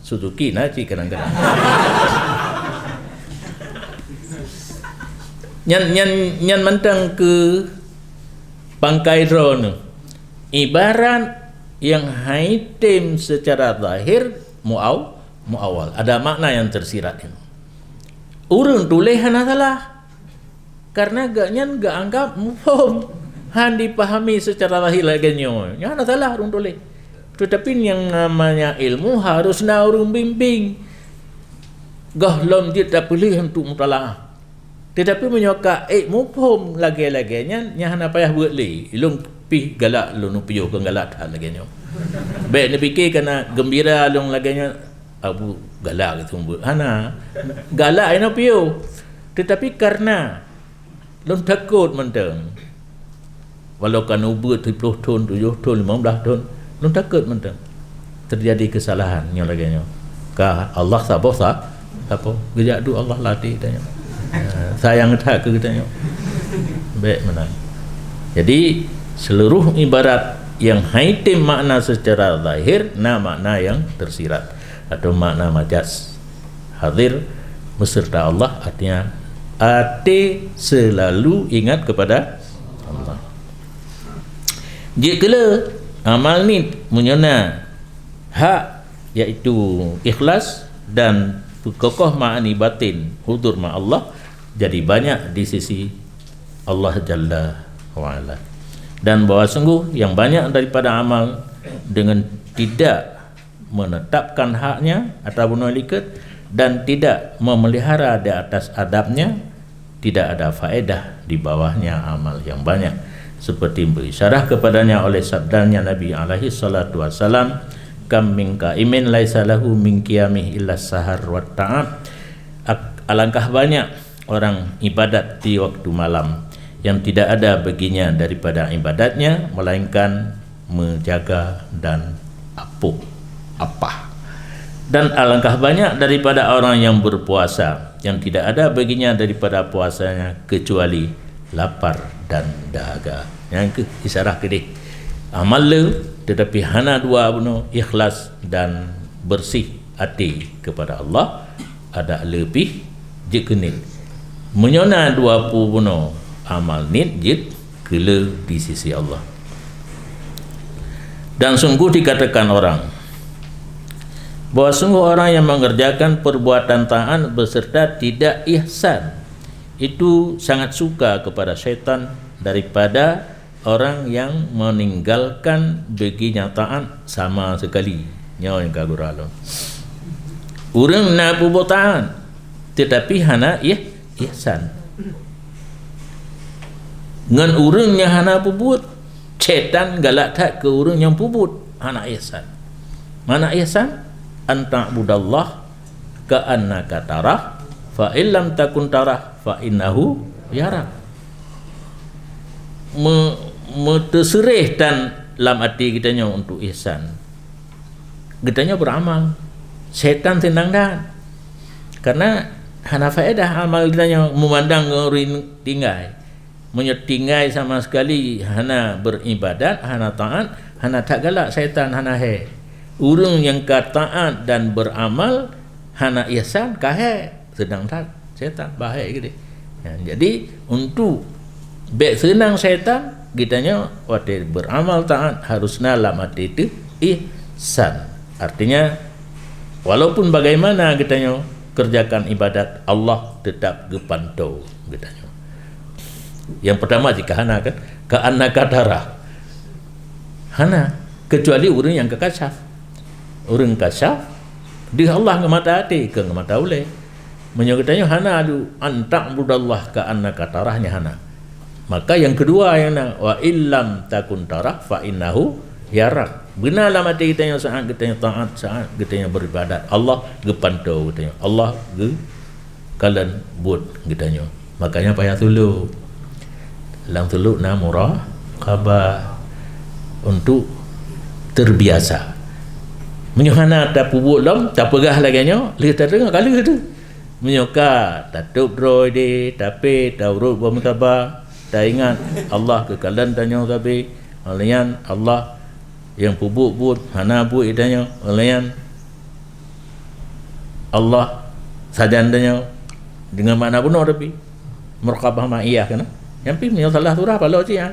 Suzuki naci kadang-kadang. Nyan mentang ke pangkai drone ibarat yang haitim secara zahir muawal ada makna yang tersirat. Urun tulis hana salah karena gaknyan gak anggap mufhum han dipahami secara zahir laganyo. Nya hana salah urun tulis. Tetapi yang namanya ilmu harus na urun bimbing. Gahlom dia tak boleh untuk mutalaah. Tetapi menyoka mufhum lagi-laginya nya hana payah buat li. Ilung pi galak lu nu piyo ke galak hal laginya. Baik ni fikir kena gembira lung laginya abu galak gitu buat. Hana galak ina piyo. Tetapi karena lung takut mentang. Walau kan ubud 70 tahun, 7 tahun, 15 tahun, lung takut mentang. Terjadi kesalahan nya laginya. Ka Allah sabar apa? Gejak du Allah latih tanya. Sayang tak ke kita baik menang. Jadi seluruh ibarat yang haitim makna secara zahir makna yang tersirat atau makna majaz hadir beserta Allah artinya ati selalu ingat kepada Allah. Jika amal ni menyana hak iaitu ikhlas dan kokoh ma'ani batin hudur ma Allah jadi banyak di sisi Allah Jalla wa'ala. Dan bahawa sungguh yang banyak daripada amal dengan tidak menetapkan haknya atau menolikat dan tidak memelihara di atas adabnya tidak ada faedah di bawahnya amal yang banyak seperti berisyarah kepadanya oleh sabdanya Nabi alaihi salatu wasalam kam min qaimin laisa lahu min qiyamih illa sahar wa ta'am. Alangkah banyak orang ibadat di waktu malam yang tidak ada baginya daripada ibadatnya melainkan menjaga dan apa. Dan alangkah banyak daripada orang yang berpuasa yang tidak ada baginya daripada puasanya kecuali lapar dan dahaga. Yang ke isyarah kedih amal le tetapi hana dua bunuh ikhlas dan bersih hati kepada Allah ada lebih jekenit menyona 20 bunuh amal nit jit kele di sisi Allah. Dan sungguh dikatakan orang bahawa sungguh orang yang mengerjakan perbuatan taat beserta tidak ihsan itu sangat suka kepada syaitan daripada orang yang meninggalkan baginya taat sama sekali nyawa yang kaguralo. Urang na perbuatan tetapi hana ihsan. Ngan urang yang hana perbuat syaitan galak tak ke urang yang perbuat hana ihsan. Mana ihsan? Anta budallah ka annaka tarah fa illam takun tarah fa innahu yarak. Terserih dan dalam hati kitanya untuk ihsan kitanya beramal syaitan senang dan karena hana faedah amal kitanya memandang orang tinggai menyetinggai sama sekali hana beribadat hana taat hana tak galak syaitan hana he urang yang taat dan beramal hana ihsan kahe sedang tak syaitan bahaya gitu ya, jadi untuk baik senang syaitan kitanya waktu beramal taat harusnya dalam hati itu ihsan artinya walaupun bagaimana kitanya kerjakan ibadat Allah tetap gepantau kitanya Yang pertama jika hana kan ka'annaka tarah. Hana kecuali orang yang kekasaf. Orang kasaf dia Allah ngemata hati ke ngemata oleh. Menyokatanya hana lu antak budallah ka'annaka tarahnya hana. Maka yang kedua yang wa illam takun tarah fa innahu yarak. Benarlah mati kita yang saat kita yang taat, saat kita yang beribadat. Allah gepantau kita. Allah ge kalian buat kitanya. Makanya payah tulu. Lang tulu na muraqabah untuk terbiasa. Menyuhana tak pubuk lam, tak pegah lagi nya, lihat tak dengar kali tu. Menyuka tak tup droi de, tapi tak urut bermutabah, tak ingat Allah kekalian tanya tapi alayan Allah yang pubuk buat hana buat itanya alayan Allah sajan tanya dengan makna benar tapi muraqabah ma'iyah kan. Yang pi salah surah kalau dia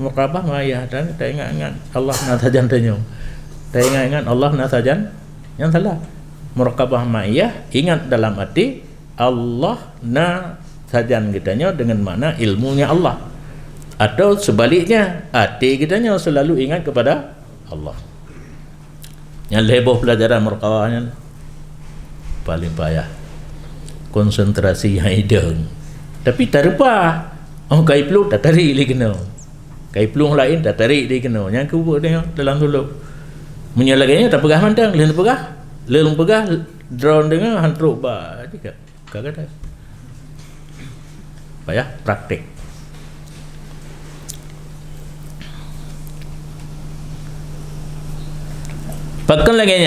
muraqabah ma'iyah dan tak ingat Allah na sajan tanya. Tak ingat Allah na sajan yang salah. Muraqabah ma'iyah ingat dalam arti Allah na sajan kitanya dengan makna ilmunya Allah. Atau sebaliknya hati kitanya selalu ingat kepada Allah. Yang lebih pelajaran muraqabahnya paling payah konsentrasi yang hidung tapi tak rupa kai peluk tak tarik dia kena kai peluk lain tak tarik dia kena yang kubuk dia dalam dulu menyalaganya tak pegah mandang lelung pegah drone dengan hantruk ba dia kagak payah praktik. Pakan lagi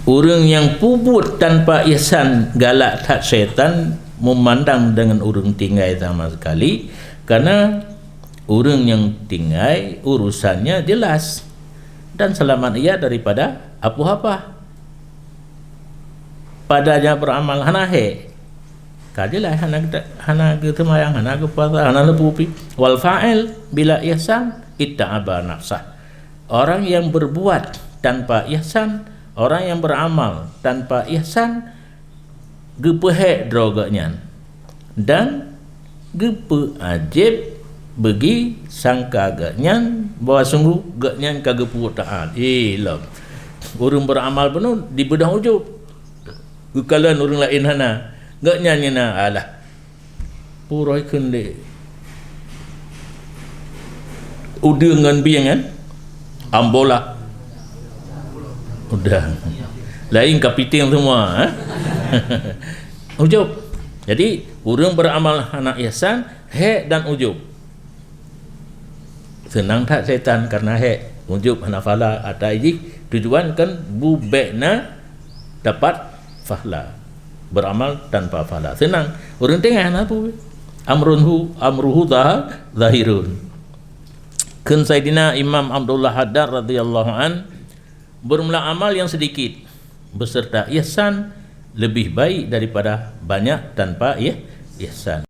orang yang pubut tanpa ihsan galak tak syaitan memandang dengan orang tinggai sama sekali karena orang yang tinggai urusannya jelas dan selamat ia daripada apa-apa padanya beramal hana he kajilah hana ketemayang hana kepuasa hana lepupi wal fa'il bila ihsan itta'aba nafsah. Orang yang berbuat tanpa ihsan, orang yang beramal tanpa ihsan gepehek droganya dan gepe ajib bagi sangka agaknya bahawa sungguh gaknya kagak puut taat. Lam orang beramal penuh di bedah ujub kekalan orang lain hana gaknya nyana alah puroi kende udengan biangan ambola udah lain kapiting semua ujub. Jadi orang beramal anak ihsan hek dan ujub senang tak setan karena hek ujub hana fala ada iji tujuan kan bubekna dapat fahla beramal tanpa fala senang orang tengah apa amruhu zahirun. Kan Sayyidina Imam Abdullah Haddad radhiyallahu an bermula amal yang sedikit beserta ihsan lebih baik daripada banyak tanpa ihsan.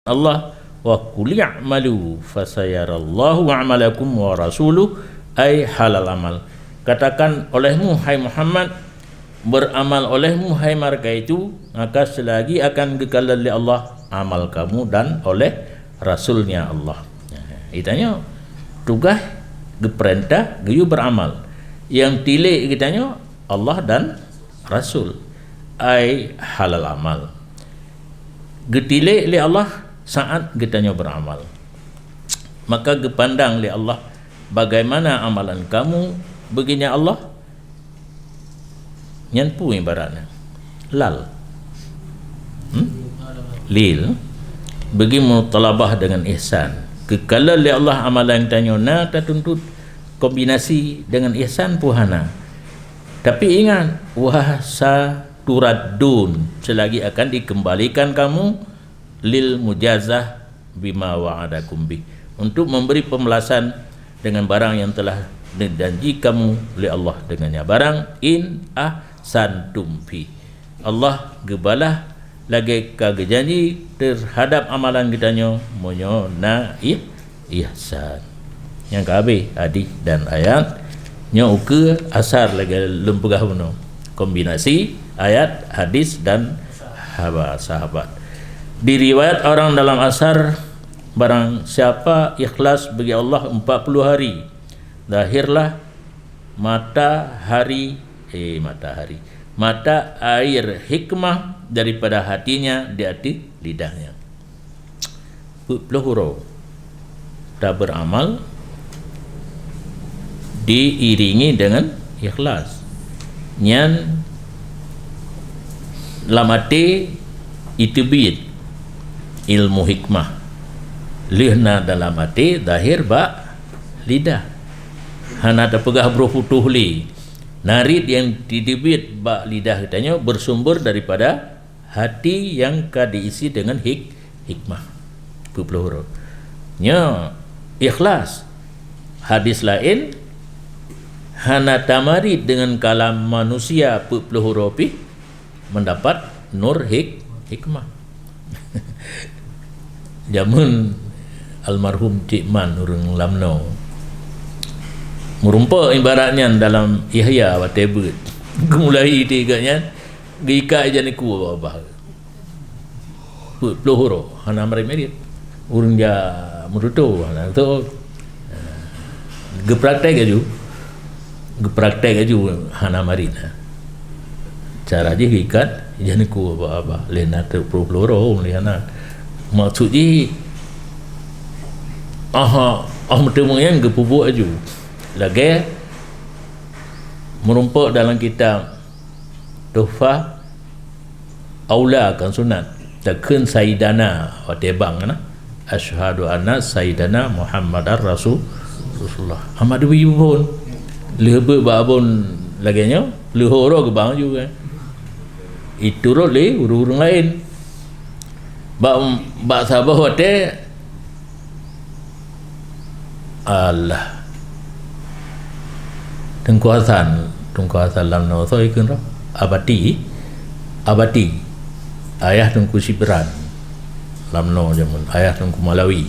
Allah wa qul ya'malu fasayarallahu a'malakum wa rasuluhu ay halal amal. Katakan olehmu hai Muhammad, beramal olehmu hai mereka itu, maka selagi akan kekal oleh Allah amal kamu dan oleh Rasulnya Allah. Itanya tugas geperintah geyu beramal. Yang tilik kitanya Allah dan Rasul ai halal amal. Getilik li Allah saat kitanya beramal. Maka gepandang li Allah bagaimana amalan kamu begini Allah nyanpu ibaratnya lal lil bagi mutalabah dengan ihsan kekala li Allah amalan tanya na tak tuntut kombinasi dengan ihsan puhana. Tapi ingat wahsa turaddun selagi akan dikembalikan kamu lil mujazah bima wa'adakum bi untuk memberi pembalasan dengan barang yang telah dijanji kamu oleh Allah dengannya barang in ahsantum fi Allah gebalah lagi kagak janji terhadap amalan kitanya monyo na ihsan yang kabe hadis dan ayat nya uke asar lagi lempegah puno kombinasi ayat hadis dan sahabat Diriwayat orang dalam asar, barang siapa ikhlas bagi Allah 40 hari, lahirlah mata air hikmah daripada hatinya di hati lidahnya. 40 huruf tak beramal diiringi dengan ikhlas. Nyan lamate itibid ilmu hikmah lihna dalam hati zahir ba lidah. Hana ada pegah berfutuh li narid yang ditibid ba lidah katanya bersumber daripada hati yang diisi dengan hikmah. 40 huruf nya ikhlas. Hadis lain hana tamarid dengan kalam manusia 40 huruf mendapat nur hikmah. Jamun almarhum Cik Man urang Lamno merumpa ibaratnya dalam Ihya wa Tebet mulai tiganya gikai janiku apa 40 huruf hana merit urang dia merutu hana tu gepraktek aju hana marina cara je ikat janiku apa lena tu pro lena maksudnya bertemu yang gepubuk aju lagi merumpak dalam kitab Tuhfah Aula kan sunat takun Sayyidana wa tebang na asyhadu anna Sayyidana Muhammadar Rasulullah Ahmad wi pun lebe babon laginya lehoro ke bang juga itu le urang lain bak sabah hote Allah tengkuasan lamno soi kun abati ayah tengku Sibran lamno jamun ayah tengku Malawi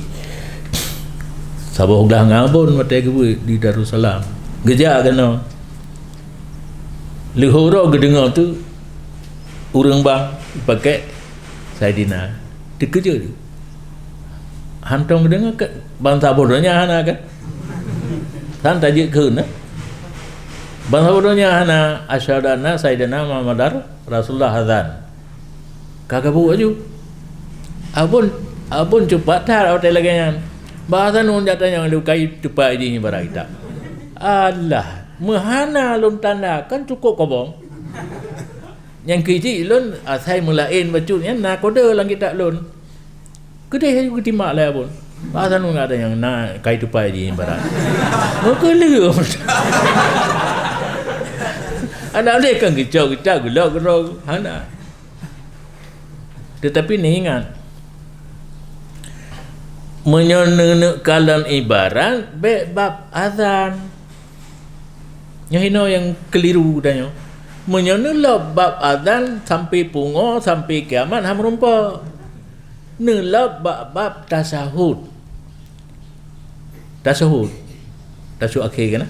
sabah dah ngabon mate ke di Darussalam geja kena lehoro gedengar tu urang bang pakai Saidina dikerja tu hantong dengar ke bangsa bodohnya hana kan tan tajik ke na bangsa bodohnya hana asyhadana Sayyidina Muhammadar Rasulullah azan kagak buat aju abun cepat tar hotel lagi yang bahasa nun jatanya yang lukai cepat ini barang kita Allah mahana lun tanda kan cukup kobong yang kiji lun asai mulain bacutnya nak kode lang kita lun kedai saya ketimak lah pun bahasa nun ada yang nak kai tupai di barat mereka lewat anak dia kan kicau gelok hana tetapi ni ingat menyonek kalam ibarat bab azan yang keliru danya menyonek bab azan sampai pungo sampai kiamat ham rumpa nelab bab tasahud akhir kan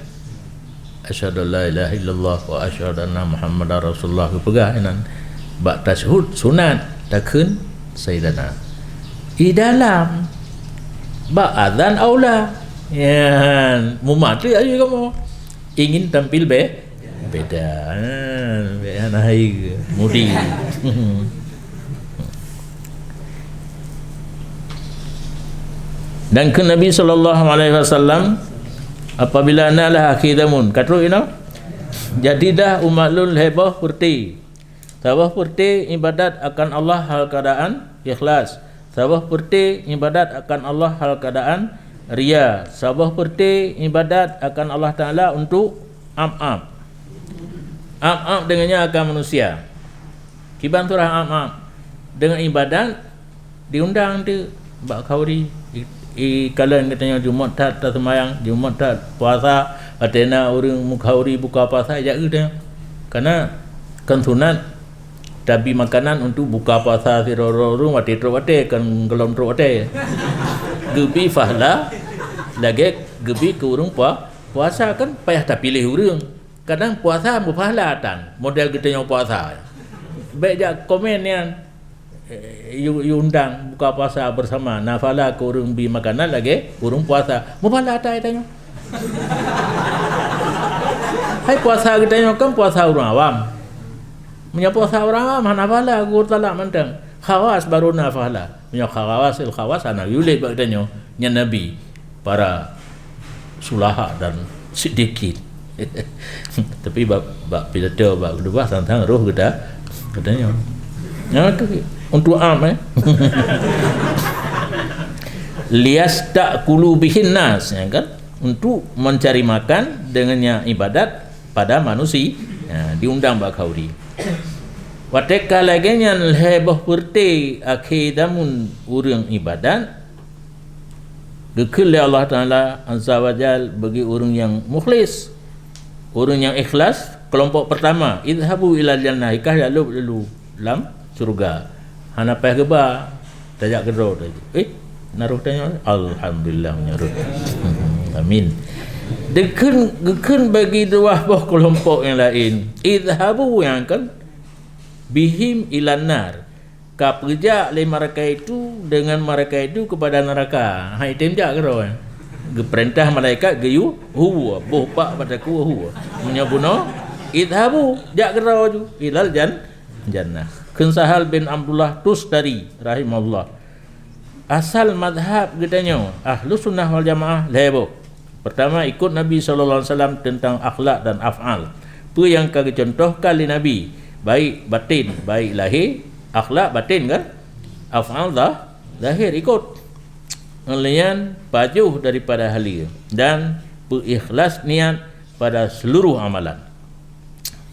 asyhadu la ilaha illallah wa asyhadu anna muhammadar rasulullah pegah nan bab tasahud sunat takun sayyidana di dalam bab azan aula ya mumati aja kamu ingin tampil beda hai mudi dan ke Nabi SAW apabila nalah akhidamun kata you know jadidah umatlul hebah purti sabah purti ibadat akan Allah hal keadaan ikhlas sabah purti ibadat akan Allah hal keadaan ria sabah purti ibadat akan Allah Ta'ala untuk am dengannya akan manusia kiban turah am dengan ibadat diundang tu bak kauri kalian katanya Jumat tak semayang Jumat tak puasa atena orang mukhauri buka puasa jaga dia karena kan sunat tapi makanan untuk buka puasa siroro mati terwate kan gelom terwate gebi fahla lagi gebi ke urang puasa kan payah tak pilih urang kadang puasa berpahala tan model kita yang puasa baik jak komen yang you undang buka puasa bersama, nafala ke urang bi makanan lagi urang puasa. Mubala tak tanya. Hai puasa kita tanya kan puasa orang awam. Punya puasa orang awam nafala gur talak mentang. Khawas baru nafala. Punya khawas anak yulit bak tanya nya nabi para sulaha dan siddiqin. Tapi bak pidato bak kedua tentang roh kita katanya. Untuk liyastaqulu bihin nas, ya kan, untuk mencari makan dengannya ibadat pada manusia. Diundang bak kauri wateka lagenya leboh perte akhidamun urang ibadat gekil Allah Ta'ala azza wajal bagi orang yang mukhlis, orang yang ikhlas. Kelompok pertama, idhabu ila jannah, ikah lalu lam surga. Hana pah geba tajak gedro tadi. Naruh tanya alhamdulillah menyaruh. Amin. Dekun bagi dua buah kelompok yang lain, idhabu yang kan bihim ilan nar, ka perja le mereka itu dengan mereka itu kepada neraka. Hai temjak gedro geperintah malaikat geyu huwa boh pak padaku huwa menyabuno idhabu jak gedro ju ilal jannah. Sahal bin Abdullah Tustari rahimahullah, asal madhab katanya ahlu sunnah wal jamaah lebo. Pertama ikut Nabi SAW tentang akhlak dan af'al. Apa yang kami contohkan oleh Nabi, baik batin, baik lahir, akhlak batin kan, af'al zahir ikut. Ngelian pajuh daripada halia dan berikhlas niat pada seluruh amalan.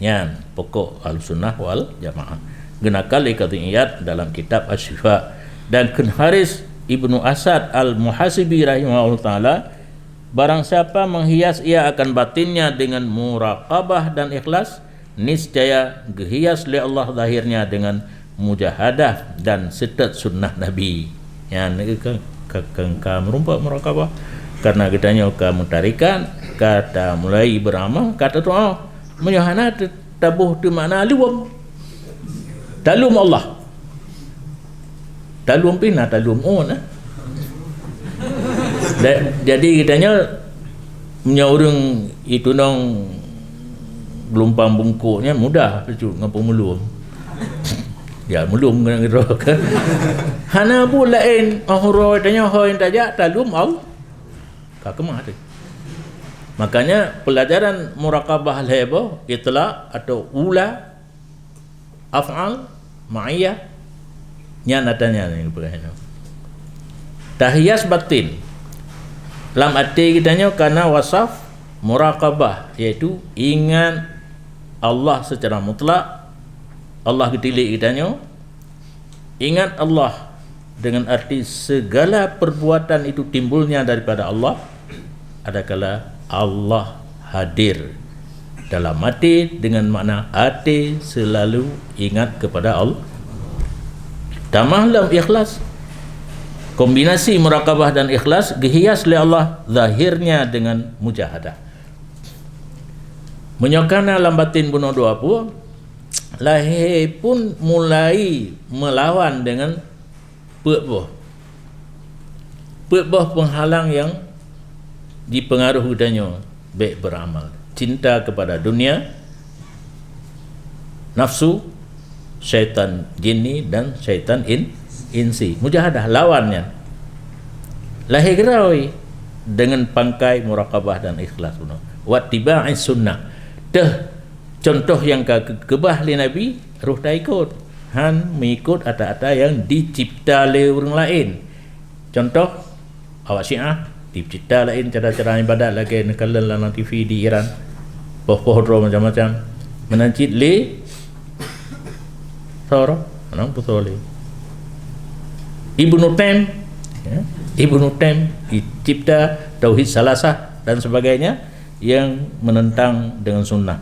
Yang pokok al-sunnah wal jamaah. Genakal ikatiyat dalam kitab Asy-Syifa. Dan Ken Haris Ibnu Asad Al-Muhasibi rahimahullah ta'ala, barang siapa menghias ia akan batinnya dengan muraqabah dan ikhlas, niscaya gehias oleh Allah zahirnya dengan mujahadah dan setat sunnah Nabi. Yang ka merumpak muraqabah karena kitanya ka mutarikan kata mulai beramal kata tu menyahana tabuh tu makna liwam talum Allah talum pina talum jadi kitanya punya orang itu nong gelombang bungkuknya mudah tu ngapa mulum ya mulum kena gerok hana bu lain ahro tanya hoin tajak talum au ka kemah tu. Makanya pelajaran muraqabah al-hibah itlaq atau ula af'al ma'iyah nya natanya ni berano tahiyas batin lam arti kitanya karena wasaf muraqabah iaitu ingat Allah secara mutlak. Allah ketilik kitanya ingat Allah dengan arti segala perbuatan itu timbulnya daripada Allah. Adakala Allah hadir dalam hati dengan makna hati selalu ingat kepada Allah. Tamah lam ikhlas, kombinasi muraqabah dan ikhlas gehias oleh Allah zahirnya dengan mujahadah. Menyokana lambatin bunuh dua pun lahir pun mulai melawan dengan pekboh penghalang yang dipengaruh udahnya baik beramal, cinta kepada dunia, nafsu, syaitan jinni dan syaitan insi. Mujahadah lawannya lahir gerawai dengan pangkai muraqabah dan ikhlas. Wattiba'is sunnah contoh yang kebah li Nabi ruh tak ikut han mengikut ata-ata yang dicipta oleh orang lain. Contoh awak Syiah dicipta lain cara-cara ibadat lagi nekalan dalam TV di Iran poh-poh macam-macam menancit le soro anang pusole Ibnu Taim dicipta tauhid salasah dan sebagainya yang menentang dengan sunnah.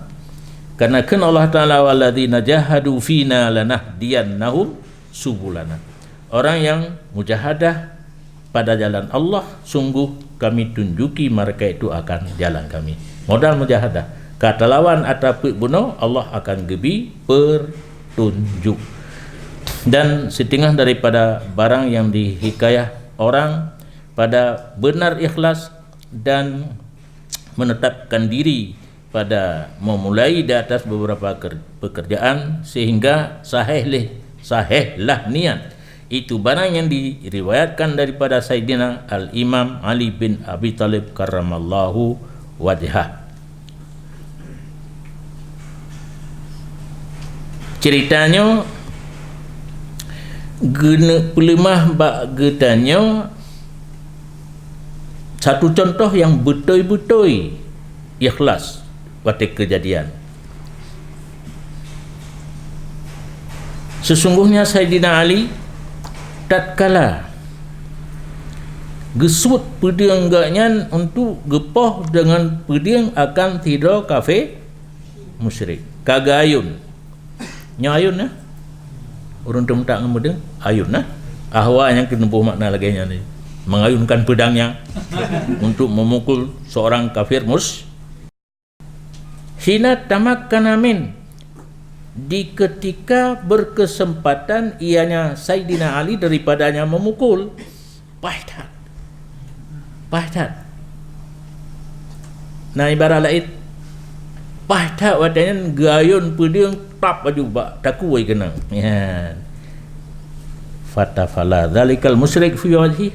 Karena kan Allah Ta'ala walladzina jahadu fina lanahdiyannahum subulana. Orang yang mujahadah pada jalan Allah, sungguh kami tunjuki mereka itu akan jalan kami. Modal mujahadah. Kata lawan atau bunuh, Allah akan gebi pertunjuk. dan setengah daripada barang yang dihikayah orang pada benar ikhlas dan menetapkan diri pada memulai di atas beberapa pekerjaan sehingga sahihlah niat. Itu barang yang diriwayatkan daripada Sayyidina Al-Imam Ali bin Abi Talib karramallahu wajhah. Ceritanya guna pelemah bak getanya satu contoh yang betul-betul ikhlas waktu kejadian. Sesungguhnya Sayyidina Ali tatkala gesut pedang gaknya untuk gepah dengan pedang akan tidur kafir musyrik kagayun nyayun nah urun tak ngemudeng ayun nah ahwa yang kenempuh makna laganya ni mengayunkan pedangnya untuk memukul seorang kafir hina tamakkana min di ketika berkesempatan ianya Sayyidina Ali daripadanya memukul pahdat. Nah ibarat lain pahdat wadanya gayun pedang tap baju bak taku ai kena ya fatafala zalikal musyrik fi wajhi,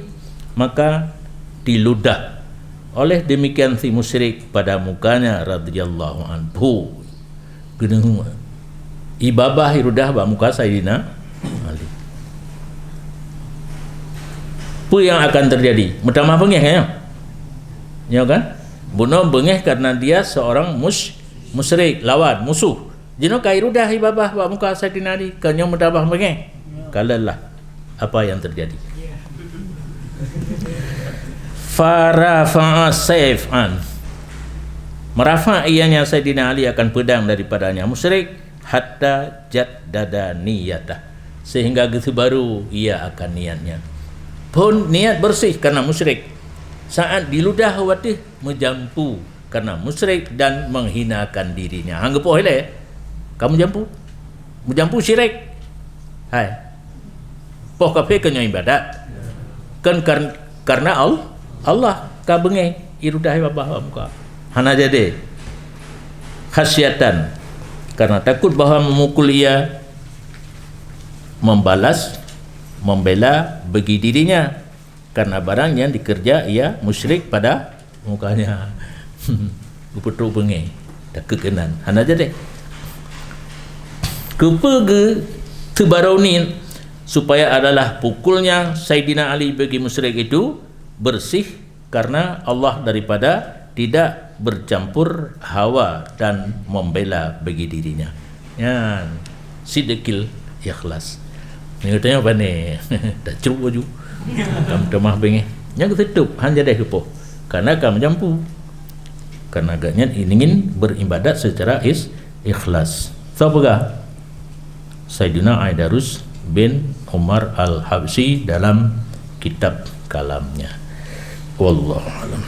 maka diludah oleh demikian si musyrik pada mukanya radhiyallahu anhu. Kena ibabah irudah bak muka Sayyidina Ali. Apa yang akan terjadi? Mutamah bengeh ya kan? Bunuh bengeh karena dia seorang musyrik, lawan, musuh. Jino kairudah ibabah bak muka Sayyidina Ali, kanyo mutamah bengeh. Kalalah apa yang terjadi? Farafa'a sayfan. Merafa ianya Sayyidina Ali akan pedang daripadanya musyrik hatta jaddada niyatah, sehingga gitu baru ia akan niatnya pun niat bersih karena musyrik. Saat diludah watih menjampu karena musyrik dan menghinakan dirinya. Anggap boleh kamu menjampu syirik. Hai poh kafir kena ibadat kan karena Allah ka bengeh irudah babah muka hana jadi khasyatan karena takut bahawa memukul ia membela bagi dirinya karena barang yang dikerja ia musyrik pada mukanya. Betul bengeh tak kekenan hana jadi kepege tebaraunin supaya adalah pukulnya Sayyidina Ali bagi musyrik itu bersih karena Allah daripada tidak bercampur hawa dan membela bagi dirinya. Ya, sidqil ikhlas. Ni katanya apa ni? Tak ceruk baju. Kamu temah bengeh. Yang tutup hanya dah kepo. Karena kamu jampu. Karena agaknya ingin beribadat secara ikhlas. Siapakah? Sayyidina Aidarus bin Umar Al-Habsyi dalam kitab kalamnya. Wallahu a'lam.